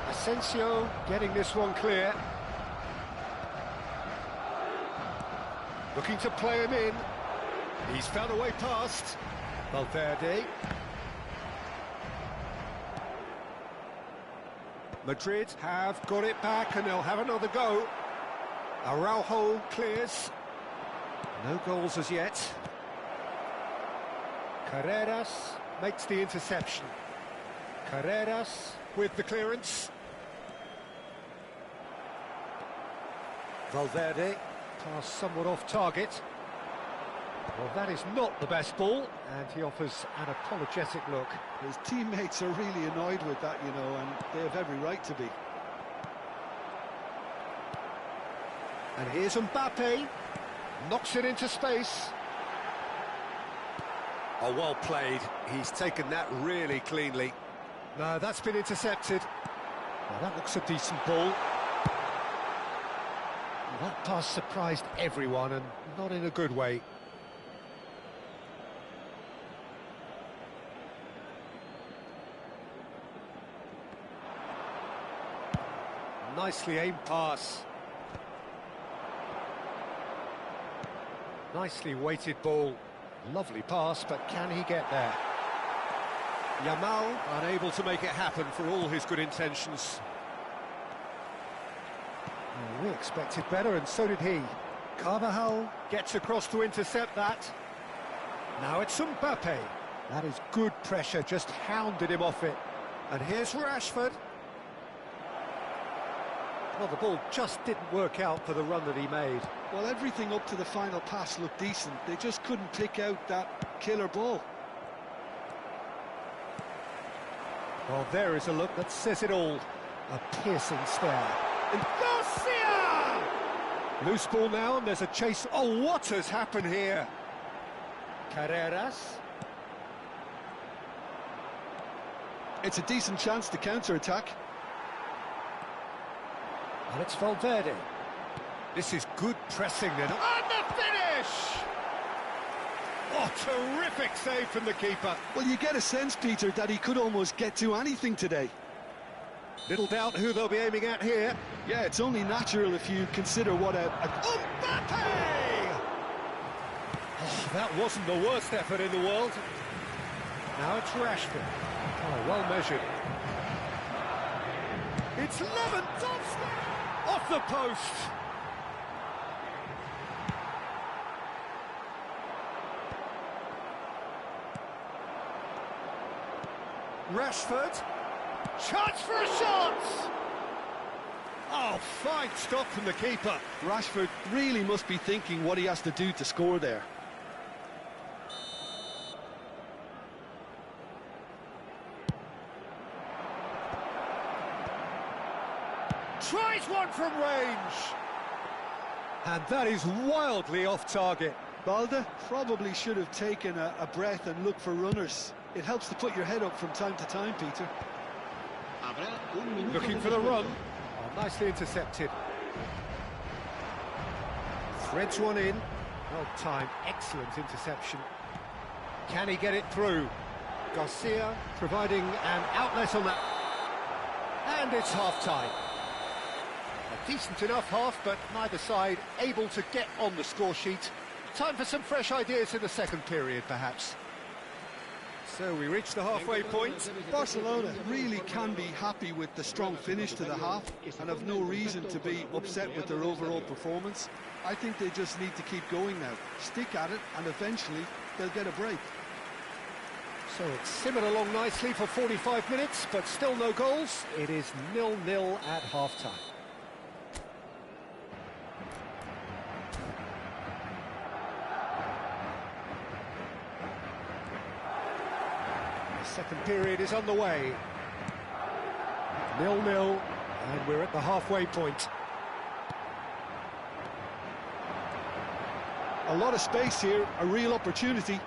Asensio getting this one clear. Looking to play him in. He's found a way past. Valverde. Madrid have got it back and they'll have another go. Araujo clears. No goals as yet. Carreras makes the interception. Carreras with the clearance. Valverde, pass somewhat off target. Well, that is not the best ball, and he offers an apologetic look. His teammates are really annoyed with that, you know, and they have every right to be. And here's Mbappe, knocks it into space. Oh, well played. He's taken that really cleanly. No, that's been intercepted. Well, that looks a decent ball. Well, that pass surprised everyone, and not in a good way. Nicely aimed pass. Nicely weighted ball. Lovely pass, but can he get there? Yamal unable to make it happen for all his good intentions. Well, we expected better, and so did he. Carvajal gets across to intercept that. Now it's Mbappe. That is good pressure, just hounded him off it. And here's Rashford. Well, the ball just didn't work out for the run that he made. Well, everything up to the final pass looked decent. They just couldn't pick out that killer ball. Well, there is a look that says it all. A piercing stare. And Garcia! Loose ball now, and there's a chase. Oh, what has happened here? Carreras. It's a decent chance to counter-attack. And it's Valverde. This is good pressing then. And the finish! Oh, terrific save from the keeper. Well, you get a sense, Peter, that he could almost get to anything today. Little doubt who they'll be aiming at here. Yeah, it's only natural if you consider what a Mbappe! Oh, that wasn't the worst effort in the world. Now it's Rashford. Oh, well measured. It's Lewandowski! Off the post! Rashford. Chance for a shot! Oh, fine stop from the keeper. Rashford really must be thinking what he has to do to score there. Tries one from range. And that is wildly off target. Balde probably should have taken a breath and looked for runners. It helps to put your head up from time to time, Peter. Looking for the run. Oh, nicely intercepted. Threads one in. Well timed, excellent interception. Can he get it through? Garcia providing an outlet on that. And it's half-time. A decent enough half, but neither side able to get on the score sheet. Time for some fresh ideas in the second period, perhaps. So we reach the halfway point. Barcelona really can be happy with the strong finish to the half and have no reason to be upset with their overall performance. I think they just need to keep going now, stick at it, and eventually they'll get a break. So it's simmered along nicely for 45 minutes, but still no goals. It is 0-0 at half-time. Second period is underway. 0-0, and we're at the halfway point. A lot of space here, a real opportunity.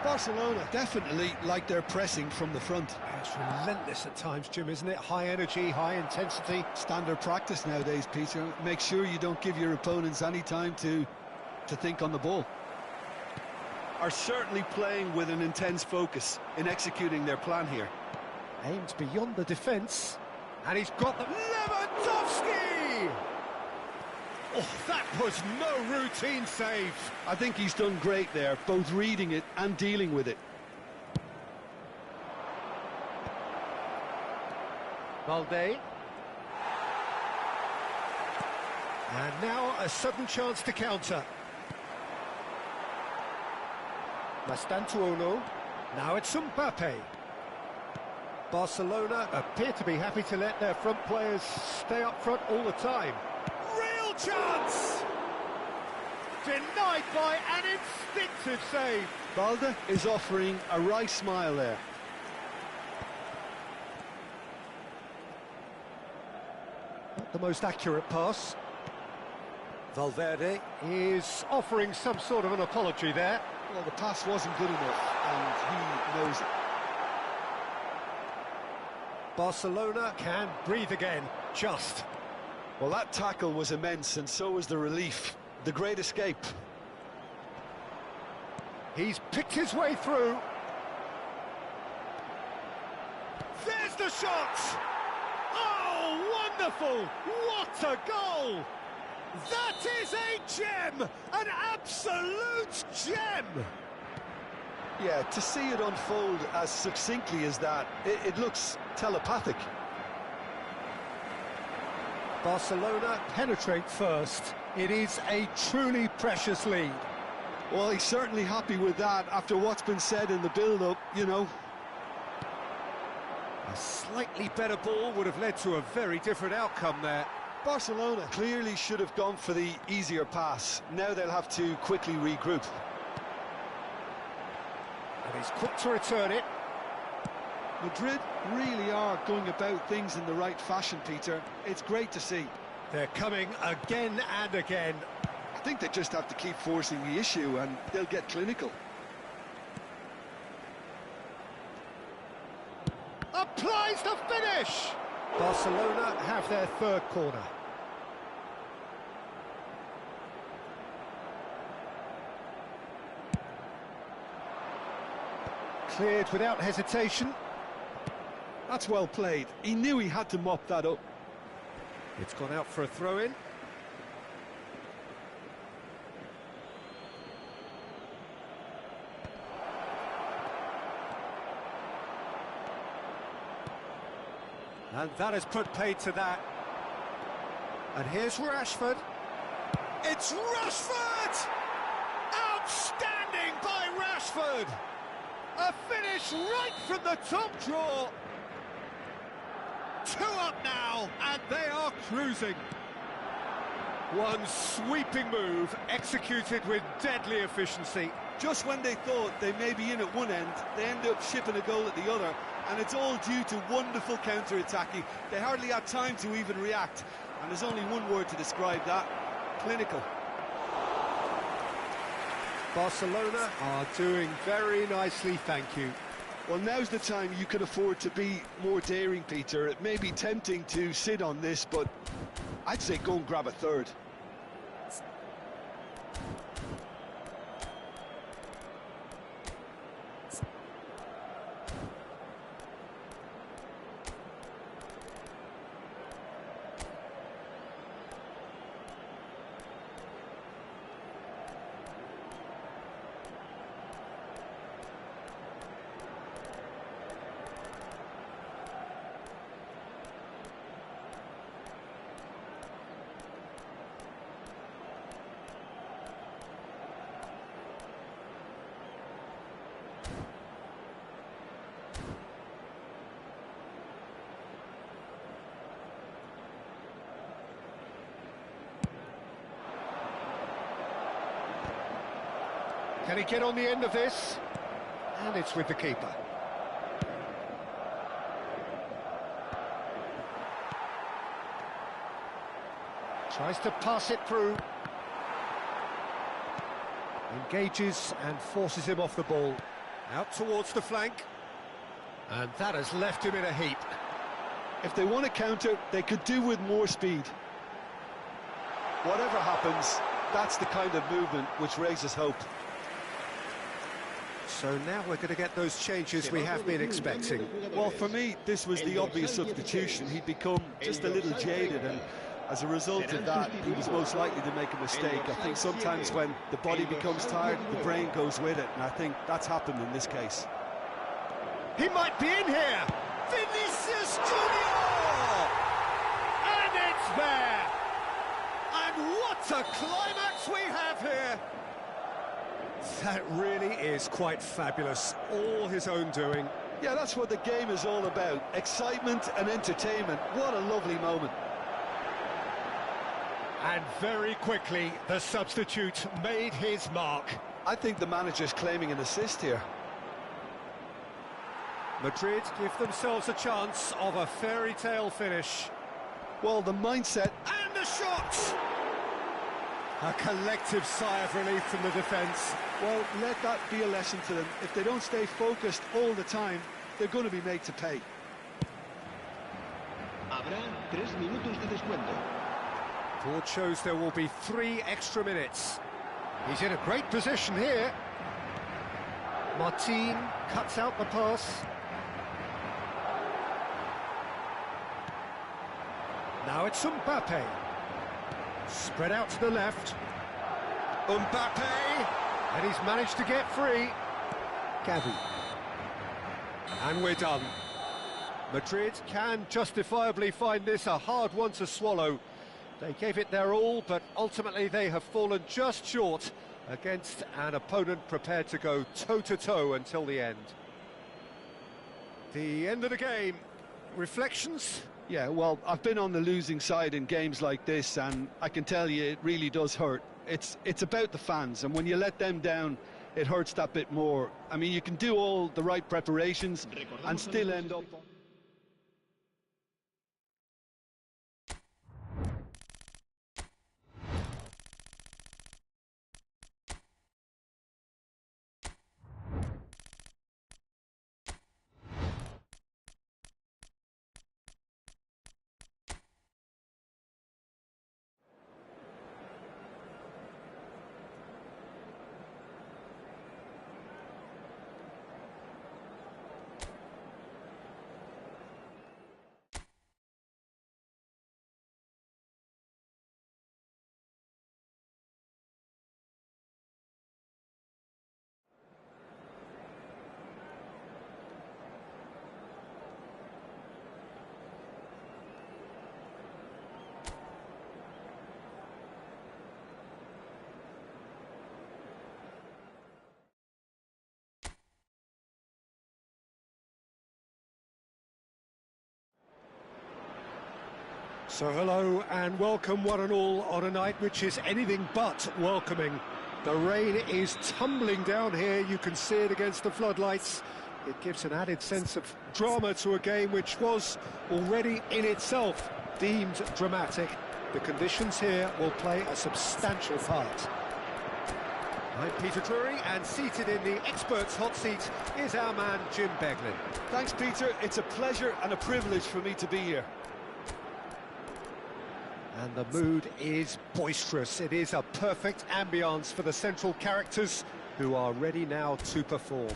Barcelona definitely like their pressing from the front. It's relentless at times, Jim, isn't it? High energy, high intensity. Standard practice nowadays, Peter. Make sure you don't give your opponents any time to think on the ball. Are certainly playing with an intense focus in executing their plan here. Aims beyond the defence, and he's got the Lewandowski! Oh, that was no routine save. I think he's done great there, both reading it and dealing with it. Balde. And now a sudden chance to counter. Mastantuono. Now it's Mbappe. Barcelona appear to be happy to let their front players stay up front all the time. Real chance! Denied by an instinctive save. Balde is offering a wry smile there. Not the most accurate pass. Valverde is offering some sort of an apology there. Well, the pass wasn't good enough, and he knows it. Barcelona can breathe again, just. Well, that tackle was immense, and so was the relief. The great escape. He's picked his way through. There's the shot! Oh, wonderful! What a goal! That is a gem! An absolute gem! Yeah, to see it unfold as succinctly as that, it looks telepathic. Barcelona penetrate first. It is a truly precious lead. Well, he's certainly happy with that after what's been said in the build-up, you know. A slightly better ball would have led to a very different outcome there. Barcelona clearly should have gone for the easier pass. Now they'll have to quickly regroup. And he's quick to return it. Madrid really are going about things in the right fashion, Peter. It's great to see. They're coming again and again. I think they just have to keep forcing the issue and they'll get clinical. Applies the finish! Barcelona have their third corner. Cleared without hesitation. That's well played. He knew he had to mop that up. It's gone out for a throw-in. And that has put paid to that. And here's Rashford. It's Rashford! Outstanding by Rashford! A finish right from the top draw. 2 up now, and they are cruising. One sweeping move, executed with deadly efficiency. Just when they thought they may be in at one end, they end up shipping a goal at the other, and it's all due to wonderful counter-attacking. They hardly had time to even react, and there's only one word to describe that: clinical. Barcelona are doing very nicely, thank you. Well, now's the time you can afford to be more daring, Peter. It may be tempting to sit on this, but I'd say go and grab a third. Can he get on the end of this? And it's with the keeper. Tries to pass it through. Engages and forces him off the ball. Out towards the flank. And that has left him in a heap. If they want to counter, they could do with more speed. Whatever happens, that's the kind of movement which raises hope. So now we're going to get those changes we have been expecting. Well, for me, this was the obvious substitution. He'd become just a little jaded, and as a result of that, he was most likely to make a mistake. I think sometimes when the body becomes tired, the brain goes with it, and I think that's happened in this case. He might be in here! Vinicius Junior! And it's there! And what a climax we have here! That really is quite fabulous, all his own doing. Yeah, that's what the game is all about. Excitement and entertainment. What a lovely moment. And very quickly, the substitute made his mark. I think the manager's claiming an assist here. Madrid give themselves a chance of a fairy tale finish. Well, the mindset... And the shot! A collective sigh of relief from the defence. Well, let that be a lesson to them. If they don't stay focused all the time, they're going to be made to pay. Habrá 3 minutos de descuento. Board shows there will be 3 extra minutes. He's in a great position here. Martin cuts out the pass. Now it's Mbappe. Spread out to the left. Mbappe! And he's managed to get free. Gavi. And we're done. Madrid can justifiably find this a hard one to swallow. They gave it their all, but ultimately they have fallen just short against an opponent prepared to go toe-to-toe until the end. The end of the game. Reflections? Yeah, well, I've been on the losing side in games like this, and I can tell you it really does hurt. It's about the fans, and when you let them down, it hurts that bit more. I mean, you can do all the right preparations and still end up... So hello and welcome one and all on a night which is anything but welcoming. The rain is tumbling down here, you can see it against the floodlights. It gives an added sense of drama to a game which was already in itself deemed dramatic. The conditions here will play a substantial part. I'm Peter Drury, and seated in the experts' hot seat is our man Jim Beglin. Thanks, Peter. It's a pleasure and a privilege for me to be here. And the mood is boisterous. It is a perfect ambience for the central characters who are ready now to perform.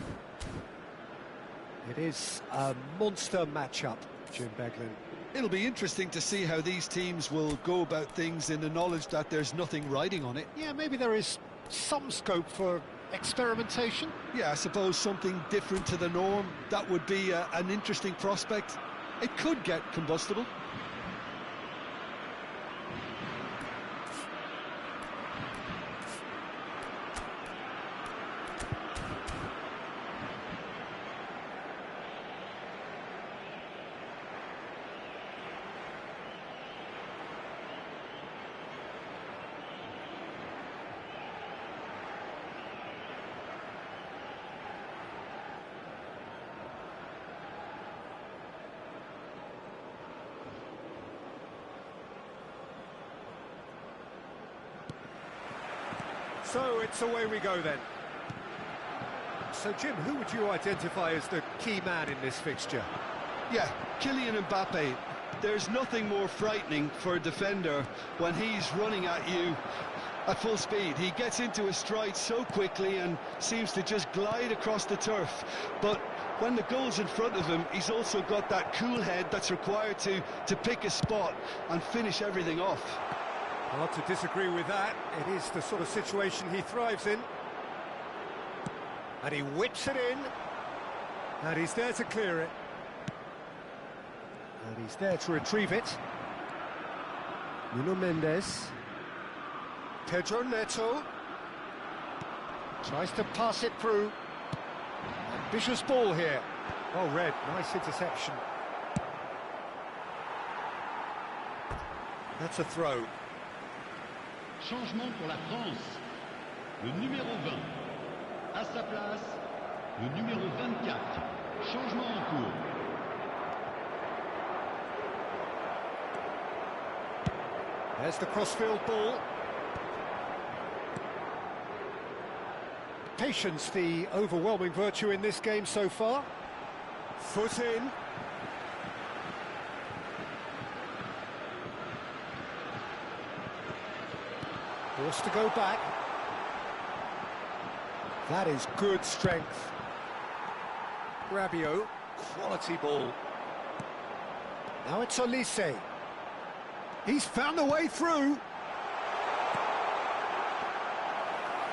It is a monster matchup, Jim Beglin. It'll be interesting to see how these teams will go about things in the knowledge that there's nothing riding on it. Yeah, maybe there is some scope for experimentation. Yeah, I suppose something different to the norm. That would be an interesting prospect. It could get combustible. So it's away we go then. So Jim, who would you identify as the key man in this fixture? Yeah, Kylian Mbappe. There's nothing more frightening for a defender when he's running at you at full speed. He gets into his stride so quickly and seems to just glide across the turf. But when the goal's in front of him, he's also got that cool head that's required to pick a spot and finish everything off. Hard to disagree with that. It is the sort of situation he thrives in. And he whips it in. And he's there to clear it. And he's there to retrieve it. Nuno Mendes. Pedro Neto. Tries to pass it through. Ambitious ball here. Oh, Red, nice interception. That's a throw. Changement pour la France. Le numéro 20. À sa place, le numéro 24. Changement en cours. There's the crossfield ball. Patience, the overwhelming virtue in this game so far. Foot in. Forced to go back. That is good strength. Rabiot, quality ball. Now it's Olise. He's found a way through.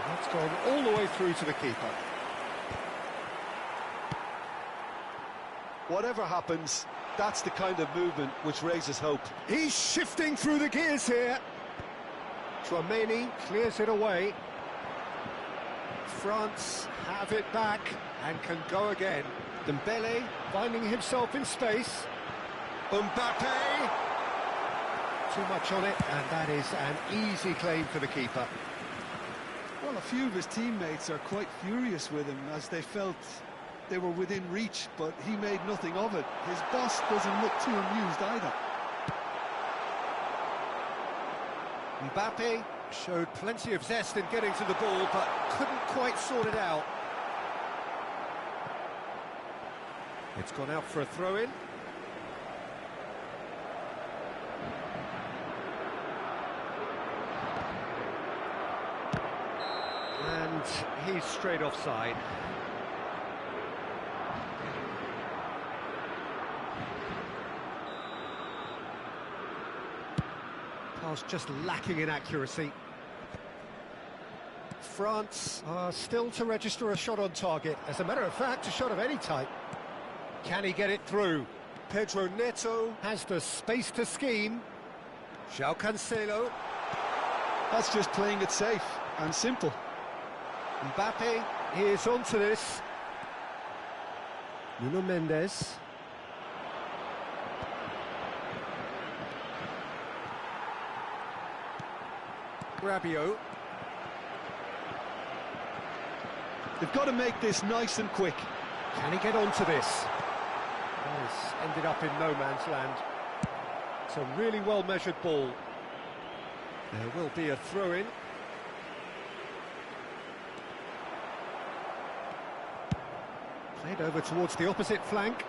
That's gone all the way through to the keeper. Whatever happens, that's the kind of movement which raises hope. He's shifting through the gears here. Tchouameni clears it away. France have it back and can go again. Dembele finding himself in space. Mbappe. Too much on it, and that is an easy claim for the keeper. Well, a few of his teammates are quite furious with him as they felt they were within reach, but he made nothing of it. His boss doesn't look too amused either. Mbappe showed plenty of zest in getting to the ball, but couldn't quite sort it out. It's gone out for a throw-in. And he's straight offside. Pass just lacking in accuracy. France are still to register a shot on target. As a matter of fact, a shot of any type. Can he get it through? Pedro Neto has the space to scheme. João Cancelo. That's just playing it safe and simple. Mbappe is onto this. Nuno Mendes. Rabiot. They've got to make this nice and quick. Can he get onto this? Oh, it's ended up in no man's land. It's a really well-measured ball. There will be a throw-in. Played over towards the opposite flank.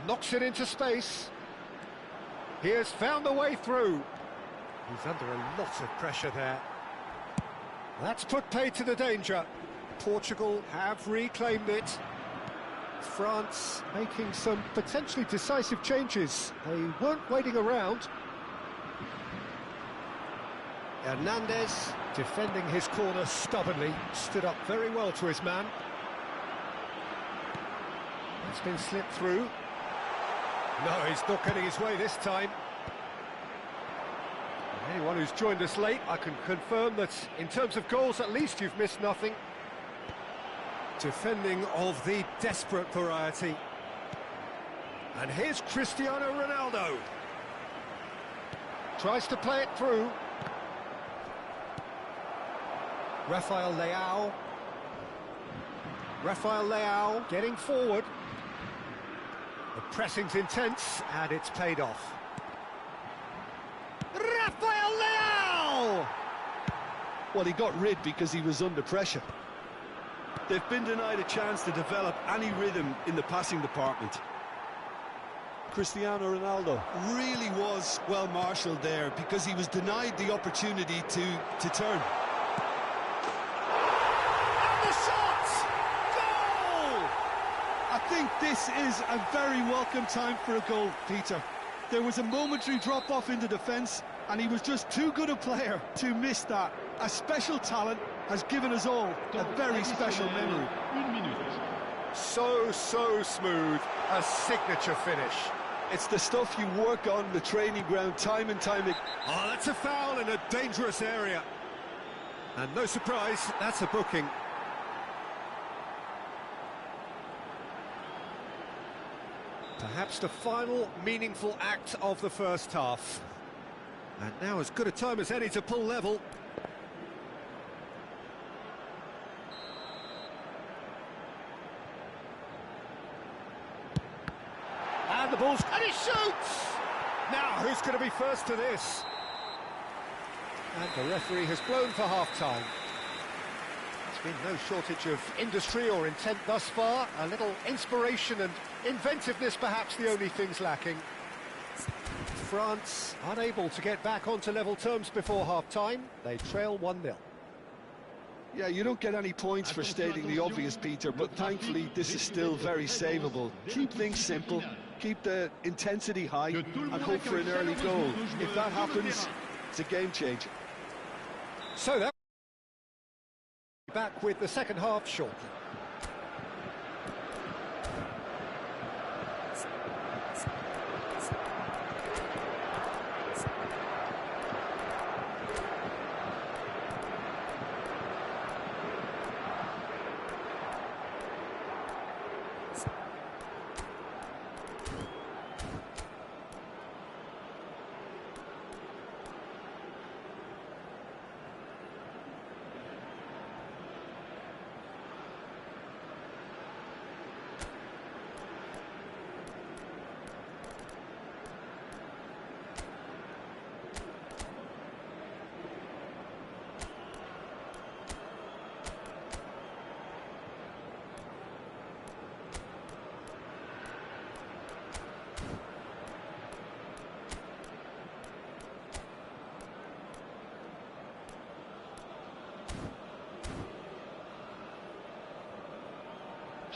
Knocks it into space. He has found the way through. He's under a lot of pressure there. That's put paid to the danger. Portugal have reclaimed it. France making some potentially decisive changes. They weren't waiting around. Hernandez, defending his corner stubbornly, stood up very well to his man. It's been slipped through. No, he's not getting his way this time. Anyone who's joined us late, I can confirm that in terms of goals, at least you've missed nothing. Defending of the desperate variety. And here's Cristiano Ronaldo. Tries to play it through. Rafael Leao getting forward. The pressing's intense, and it's paid off. Rafael Leao! Well, he got rid because he was under pressure. They've been denied a chance to develop any rhythm in the passing department. Cristiano Ronaldo really was well marshalled there because he was denied the opportunity to turn. And the shot! Goal! I think this is a very welcome time for a goal, Peter. There was a momentary drop-off into defence, and he was just too good a player to miss that. A special talent has given us all a very special memory. So smooth, a signature finish. It's the stuff you work on the training ground time and time again. Oh, that's a foul in a dangerous area. And no surprise, that's a booking. Perhaps the final meaningful act of the first half. And now as good a time as any to pull level. And the ball's... and he shoots! Now, who's going to be first to this? And the referee has blown for half-time. There's been no shortage of industry or intent thus far. A little inspiration and inventiveness, perhaps the only things lacking. France unable to get back onto level terms before half-time. They trail 1-0. Yeah, you don't get any points for stating the obvious, Peter, but thankfully this is still very savable. Keep things simple, keep the intensity high, and hope for an early goal. If that happens, it's a game changer. So that back with the second half shortly.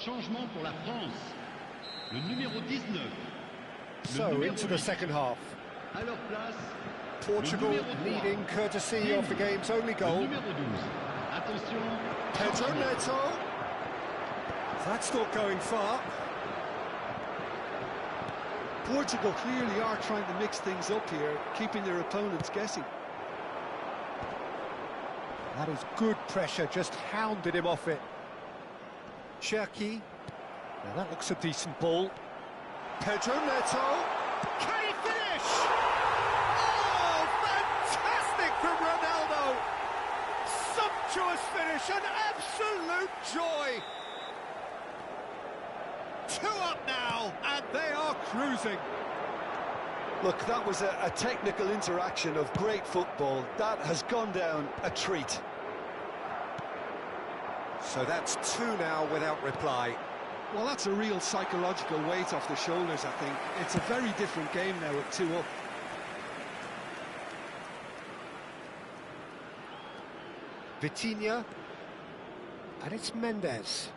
Changement pour la France. Le numéro 19. So into the second half. À leur place, Portugal leading courtesy of the game's only goal. numéro 12. Attention. Pedro Neto. That's not going far. Portugal clearly are trying to mix things up here, keeping their opponents guessing. That is good pressure, just hounded him off it. Cherki. Now that looks a decent ball. Pedro Neto. Can he finish? Oh, fantastic from Sumptuous finish, an absolute joy. 2 up now, and they are cruising. Look, that was a technical interaction of great football. That has gone down a treat. So that's 2 now without reply. Well, that's a real psychological weight off the shoulders, I think. It's a very different game now at 2 up. Vitinha, and it's Mendes.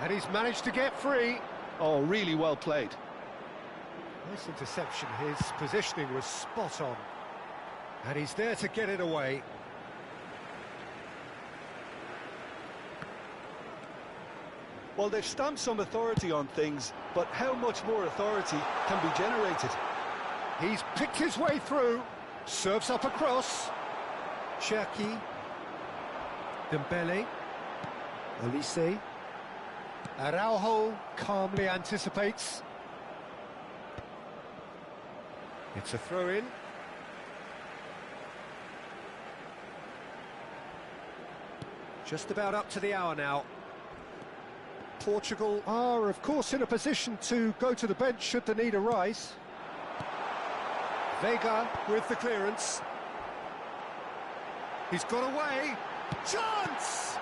And he's managed to get free. Oh, really well played. Nice interception, his positioning was spot on. And he's there to get it away. Well, they've stamped some authority on things, but how much more authority can be generated? He's picked his way through, serves up across. Cherki, Dembele, Olise. Araujo calmly anticipates. It's a throw-in. Just about up to the hour now. Portugal are, of course, in a position to go to the bench should the need arise. Vega with the clearance. He's got away. Chance!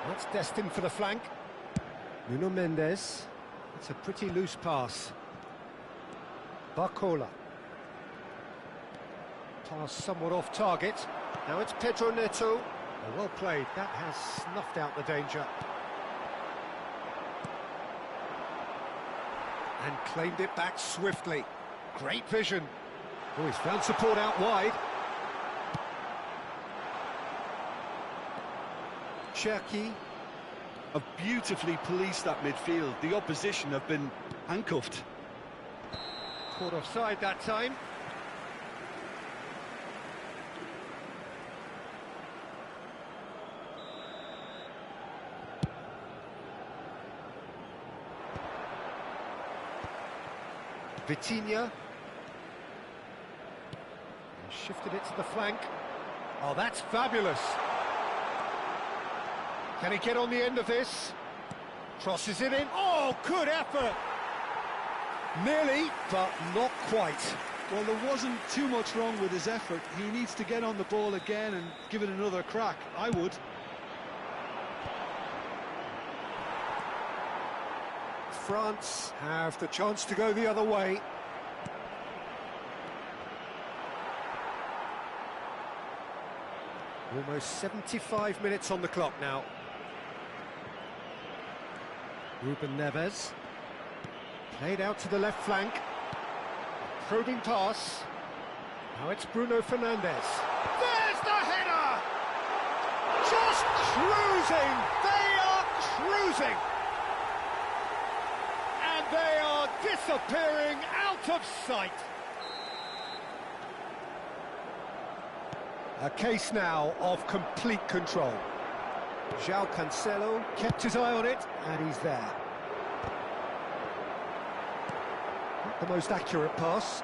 That's destined for the flank. Nuno Mendes. It's a pretty loose pass. Barcola. Pass somewhat off target. Now it's Pedro Neto. Well played. That has snuffed out the danger. And claimed it back swiftly. Great vision. Oh, he's found support out wide. Cherki. Have beautifully policed that midfield. The opposition have been handcuffed. Caught offside that time. Vitinha. Shifted it to the flank. Oh, that's fabulous. Can he get on the end of this? Crosses it in. Oh, good effort. Nearly, but not quite. Well, there wasn't too much wrong with his effort. He needs to get on the ball again and give it another crack. I would. France have the chance to go the other way. Almost 75 minutes on the clock now. Ruben Neves. Played out to the left flank. Probing pass. Now it's Bruno Fernandes. There's the header! Just cruising! They are cruising! And they are disappearing out of sight. A case now of complete control. João Cancelo kept his eye on it, and he's there. Not the most accurate pass.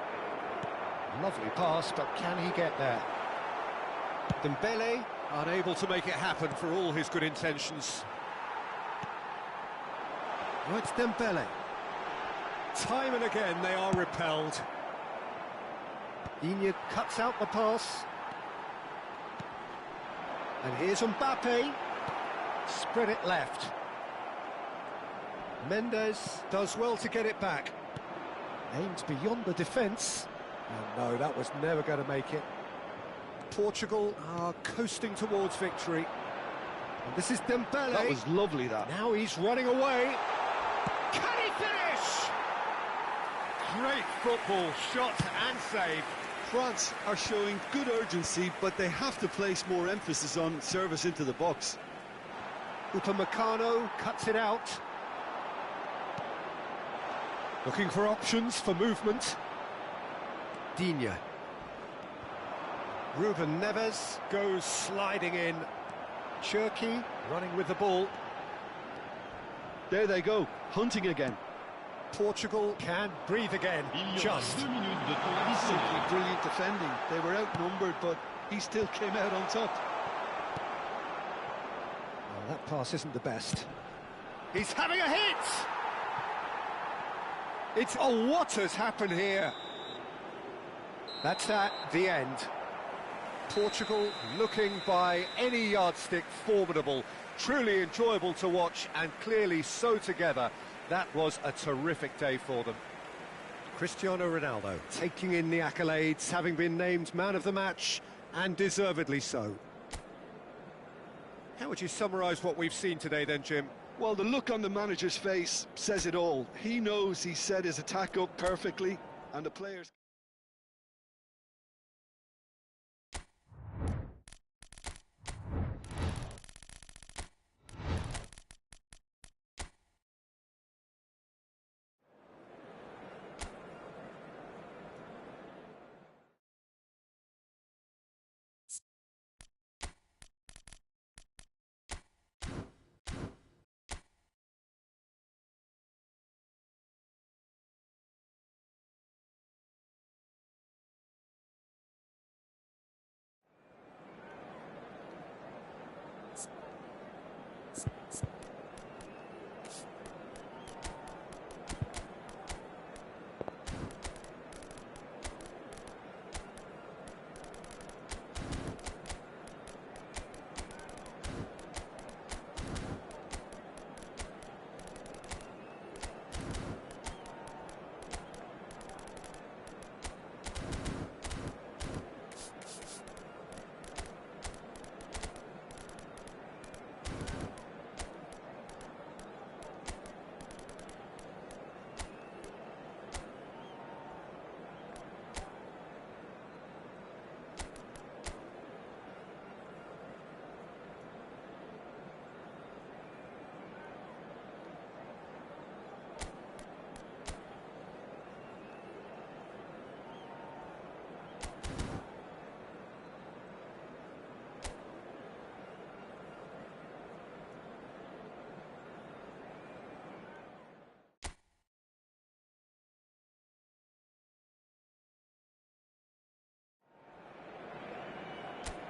Lovely pass, but can he get there? Dembele unable to make it happen for all his good intentions. Oh, it's Dembele. Time and again they are repelled. Ingat cuts out the pass. And here's Mbappe. Spread it left. Mendes does well to get it back. Aims beyond the defence. Oh no, that was never going to make it. Portugal are coasting towards victory. And this is Dembele. That was lovely, that. Now he's running away. Can he finish? Great football, shot and save. France are showing good urgency, but they have to place more emphasis on service into the box. Upamecano cuts it out. Looking for options for movement. Digne. Ruben Neves goes sliding in. Cherki running with the ball. There they go, hunting again. Portugal can breathe again. Just. 2 minutes de temps Simply additionnel. brilliant defending. They were outnumbered, but he still came out on top. That pass isn't the best. He's having a hit! It's... Oh, what has happened here? That's the end. Portugal looking by any yardstick formidable, truly enjoyable to watch and clearly so together. That was a terrific day for them. Cristiano Ronaldo taking in the accolades, having been named man of the match, and deservedly so. How would you summarise what we've seen today then, Jim? Well, the look on the manager's face says it all. He knows he set his attack up perfectly, and the players...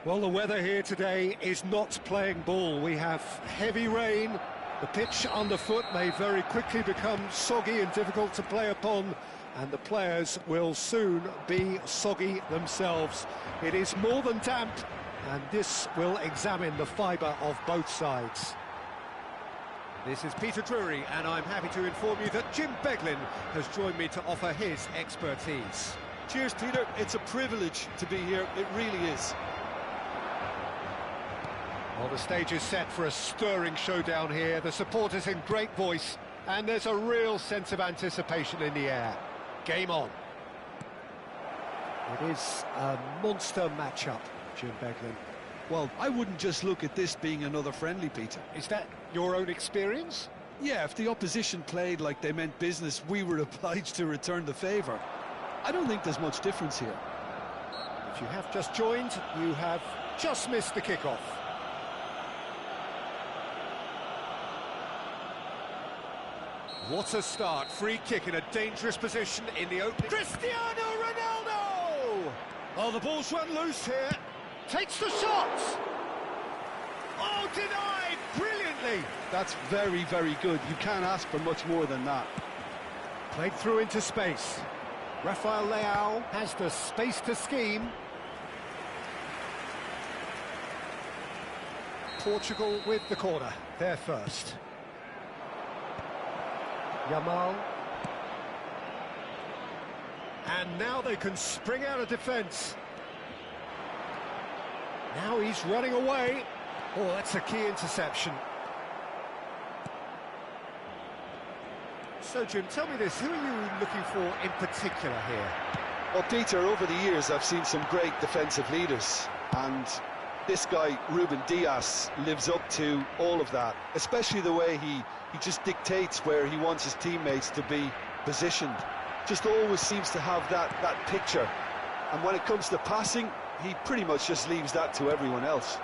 Well, the weather here today is not playing ball. We have heavy rain. The pitch underfoot may very quickly become soggy and difficult to play upon, and the players will soon be soggy themselves. It is more than damp, and this will examine the fibre of both sides. This is Peter Drury, and I'm happy to inform you that Jim Beglin has joined me to offer his expertise. Cheers, Peter. It's a privilege to be here. It really is. Well, the stage is set for a stirring showdown here. The supporters in great voice, and there's a real sense of anticipation in the air. Game on. It is a monster matchup, Jim Beglin. Well, I wouldn't just look at this being another friendly, Peter. Is that your own experience? Yeah, if the opposition played like they meant business, we were obliged to return the favour. I don't think there's much difference here. If you have just joined, you have just missed the kickoff. What a start. Free kick in a dangerous position in the opening. Cristiano Ronaldo! Oh, the ball's run loose here. Takes the shot! Oh, denied brilliantly! That's very, very good. You can't ask for much more than that. Played through into space. Rafael Leao has the space to scheme. Portugal with the corner. They're first. Yamal. And now they can spring out of defence. Now he's running away. Oh, that's a key interception. So, Jim, tell me this, who are you looking for in particular here? Well, Peter, over the years I've seen some great defensive leaders, and this guy, Ruben Dias, lives up to all of that, especially the way he just dictates where he wants his teammates to be positioned. Just always seems to have that picture, and when it comes to passing, he pretty much just leaves that to everyone else.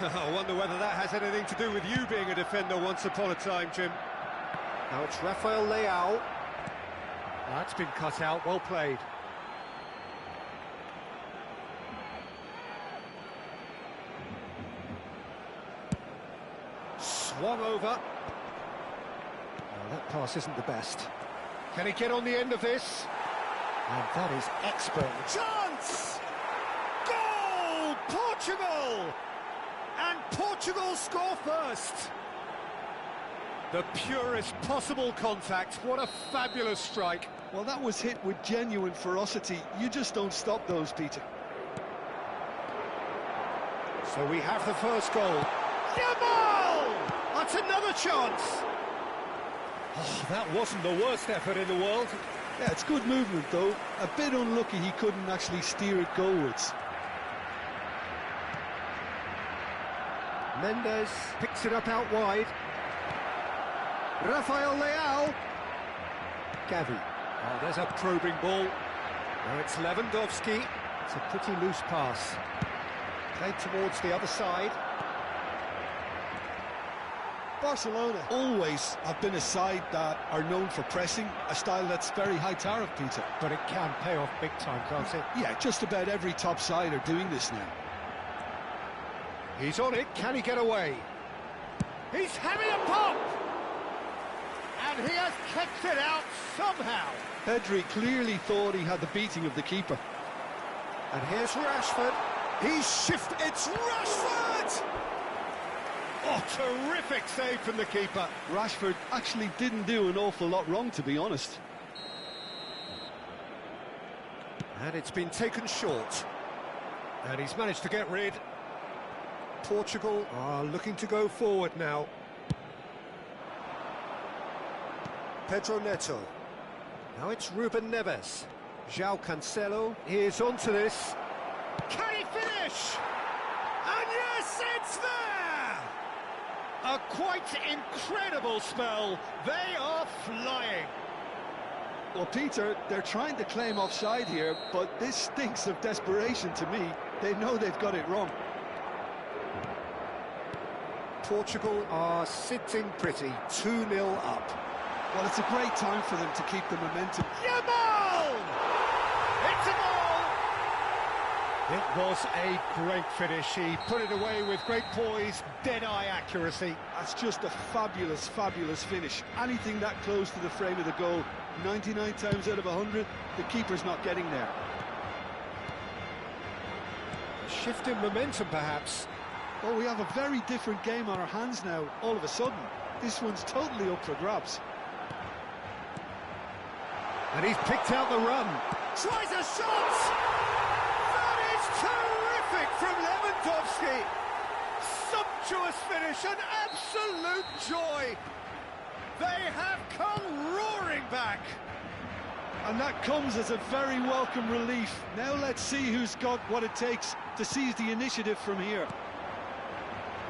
I wonder whether that has anything to do with you being a defender once upon a time, Jim. Now it's Rafael Leao. That's been cut out, well played. Swung over. Well, that pass isn't the best. Can he get on the end of this? And that is expert. Chance! Goal! Portugal! And Portugal score first. The purest possible contact. What a fabulous strike. Well, that was hit with genuine ferocity. You just don't stop those, Peter. So we have the first goal. Yamal! That's another chance. Oh, that wasn't the worst effort in the world. Yeah, it's good movement, though. A bit unlucky he couldn't actually steer it goalwards. Mendes picks it up out wide. Rafael Leao. Gavi. Oh, there's a probing ball. Now it's Lewandowski. It's a pretty loose pass. Played towards the other side. Barcelona always have been a side that are known for pressing, a style that's very high tariff, Peter. But it can pay off big time, can't it? Yeah, just about every top side are doing this now. He's on it. Can he get away? He's having a pop! And he has kept it out somehow. Pedri clearly thought he had the beating of the keeper. And here's Rashford. He's shifted. It's Rashford! Oh, terrific save from the keeper. Rashford actually didn't do an awful lot wrong, to be honest. And it's been taken short. And he's managed to get rid. Portugal are looking to go forward now. Pedro Neto. Now it's Ruben Neves. João Cancelo is onto this. Can he finish? And yes, it's there! A quite incredible spell. They are flying. Well, Peter, they're trying to claim offside here, but this stinks of desperation to me. They know they've got it wrong. Portugal are sitting pretty, 2-0 up. Well, it's a great time for them to keep the momentum. Yamal! It's a goal! It was a great finish. He put it away with great poise, dead-eye accuracy. That's just a fabulous, fabulous finish. Anything that close to the frame of the goal, 99 times out of 100, the keeper's not getting there. A shift in momentum, perhaps. Well, we have a very different game on our hands now, all of a sudden. This one's totally up for grabs. And he's picked out the run. Tries a shot! That is terrific from Lewandowski! Sumptuous finish, an absolute joy! They have come roaring back! And that comes as a very welcome relief. Now let's see who's got what it takes to seize the initiative from here.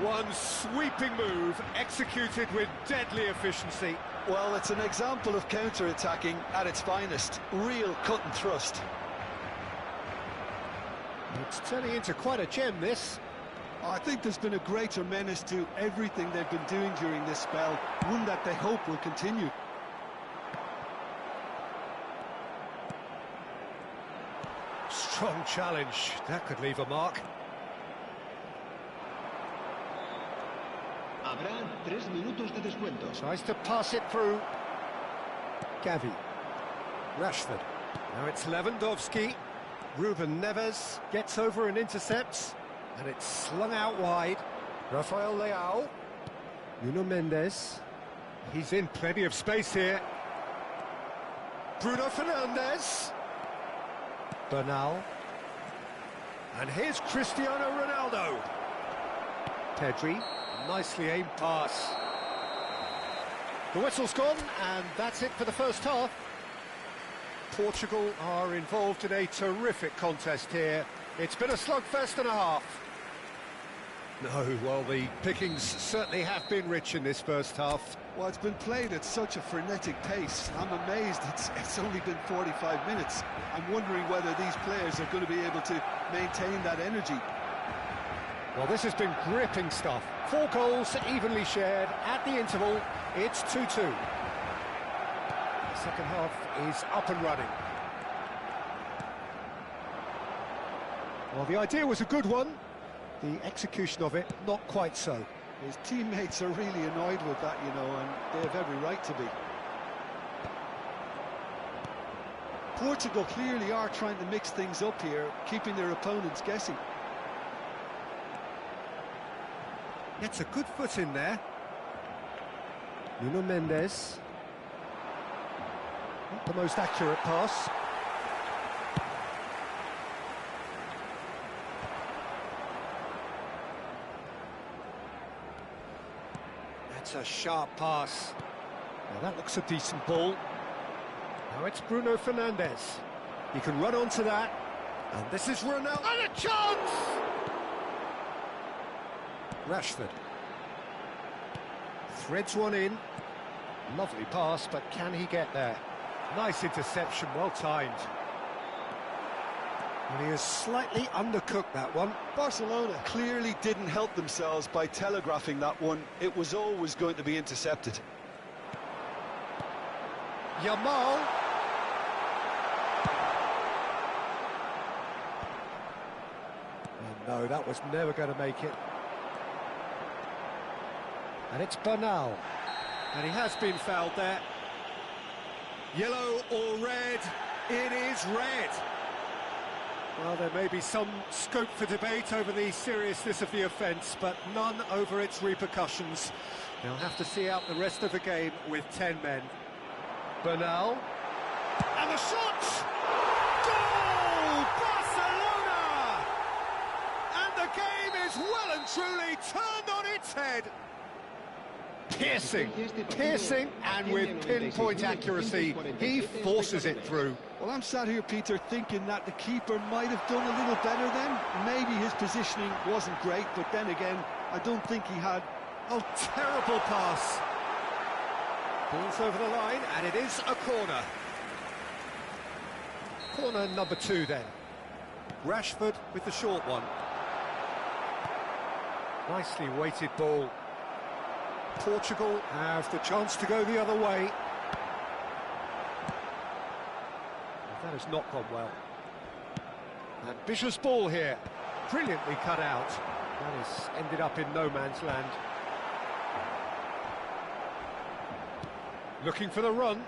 One sweeping move, executed with deadly efficiency. Well, it's an example of counter-attacking at its finest. Real cut and thrust. It's turning into quite a gem, this. I think there's been a greater menace to everything they've been doing during this spell, one that they hope will continue. Strong challenge. That could leave a mark. Habrá 3 minutos de descuento. Tries to pass it through. Gavi. Rashford. Now it's Lewandowski. Ruben Neves gets over and intercepts. And it's slung out wide. Rafael Leao. Nuno Mendes. He's in plenty of space here. Bruno Fernandes. Bernal. And here's Cristiano Ronaldo. Pedri. Nicely aimed pass. The whistle's gone, and that's it for the first half. Portugal are involved in a terrific contest here. It's been a slugfest and a half. No, well, the pickings certainly have been rich in this first half. Well, it's been played at such a frenetic pace. I'm amazed it's only been 45 minutes. I'm wondering whether these players are going to be able to maintain that energy. Well, this has been gripping stuff. 4 goals evenly shared at the interval. It's 2-2. The second half is up and running. Well, the idea was a good one. The execution of it, not quite so. His teammates are really annoyed with that, you know, and they have every right to be. Portugal clearly are trying to mix things up here, keeping their opponents guessing. Gets a good foot in there. Nuno Mendes. Not the most accurate pass. That's a sharp pass. Now that looks a decent ball. Now it's Bruno Fernandes. He can run onto that. And this is Ronaldo. And a chance! Rashford. Threads one in. Lovely pass, but can he get there? Nice interception, well timed. And he has slightly undercooked that one. Barcelona clearly didn't help themselves by telegraphing that one. It was always going to be intercepted. Yamal. And no, that was never going to make it. And it's Bernal. And he has been fouled there. Yellow or red? It is red. Well, there may be some scope for debate over the seriousness of the offence, but none over its repercussions. They'll have to see out the rest of the game with 10 men. Bernal. And the shot! Goal! Barcelona! And the game is well and truly turned on its head. Piercing, and with pinpoint accuracy, he forces it through. Well, I'm sat here, Peter, thinking that the keeper might have done a little better then. Maybe his positioning wasn't great, but then again, I don't think he had. Oh, terrible pass. Ball's over the line, and it is a corner. Corner number 2 then. Rashford with the short one. Nicely weighted ball. Portugal have the chance to go the other way. That has not gone well. Ambitious ball here. Brilliantly cut out. That has ended up in no man's land. Looking for the run.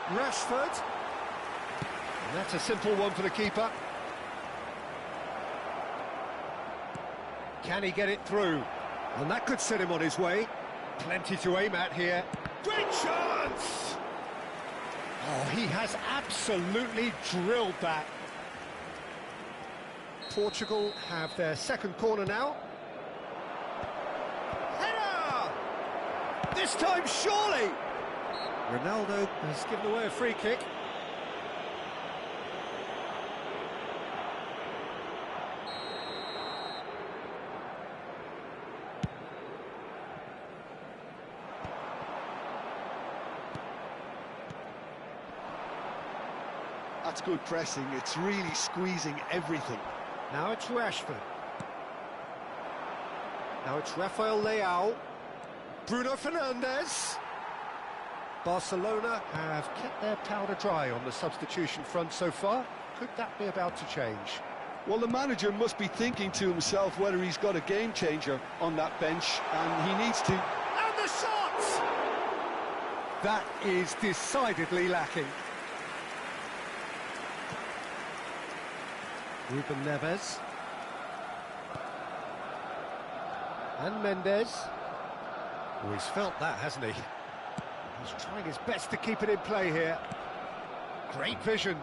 Rashford. And that's a simple one for the keeper. Can he get it through? And that could set him on his way. Plenty to aim at here. Great chance! Oh, he has absolutely drilled that. Portugal have their second corner now. Header! This time, surely! Ronaldo has given away a free kick. That's good pressing. It's really squeezing everything. Now it's Rashford. Now it's Rafael Leao. Bruno Fernandes. Barcelona have kept their powder dry on the substitution front so far. Could that be about to change? Well, the manager must be thinking to himself whether he's got a game changer on that bench, and he needs to. And the shot! That is decidedly lacking. Ruben Neves. And Mendes. Oh, he's felt that, hasn't he? He's trying his best to keep it in play here. Great vision.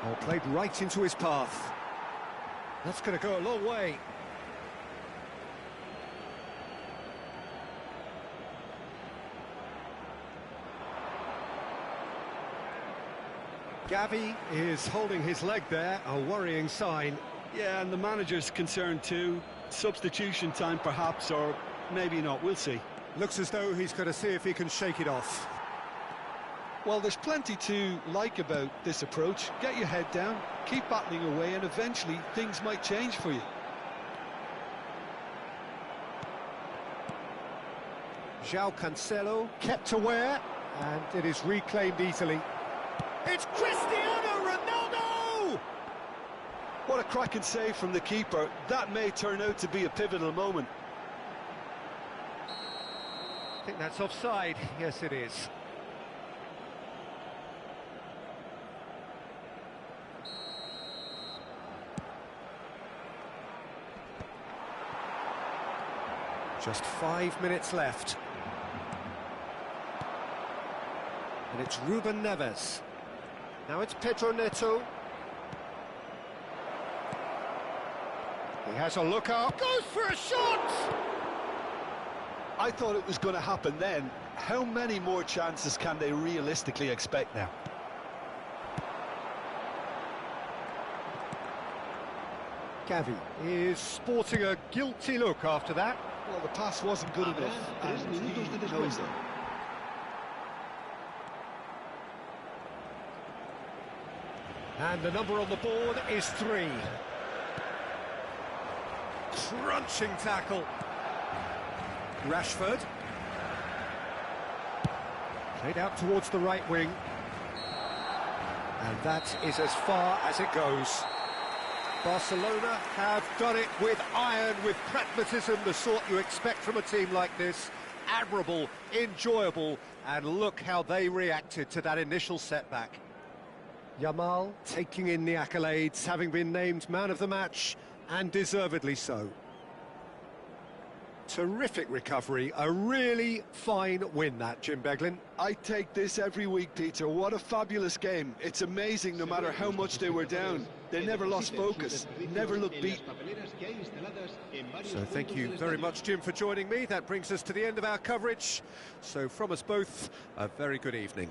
Oh, played right into his path. That's going to go a long way. Gavi is holding his leg there, a worrying sign. Yeah, and the manager's concerned too. Substitution time perhaps, or maybe not, we'll see. Looks as though he's going to see if he can shake it off. Well, there's plenty to like about this approach. Get your head down, keep battling away, and eventually things might change for you. João Cancelo kept aware, and it is reclaimed easily. It's Cristiano Ronaldo! What a cracking save from the keeper. That may turn out to be a pivotal moment. think that's offside. Yes, it is. Just 5 minutes left. And it's Ruben Neves. Now it's Pedro Neto. He has a look out. Goes for a shot! I thought it was going to happen then. How many more chances can they realistically expect now? Gavi is sporting a guilty look after that. Well, the pass wasn't good enough, and he knows it. And the number on the board is 3. Crunching tackle. Rashford. Played out towards the right wing. And that is as far as it goes. Barcelona have done it with iron, with pragmatism, the sort you expect from a team like this. Admirable, enjoyable, and look how they reacted to that initial setback. Yamal taking in the accolades, having been named man of the match, and deservedly so. Terrific recovery, a really fine win that, Jim Beglin. I take this every week, Peter. What a fabulous game. It's amazing no matter how much they were down. They never lost focus, never looked beat. So thank you very much, Jim, for joining me. That brings us to the end of our coverage. So from us both, a very good evening.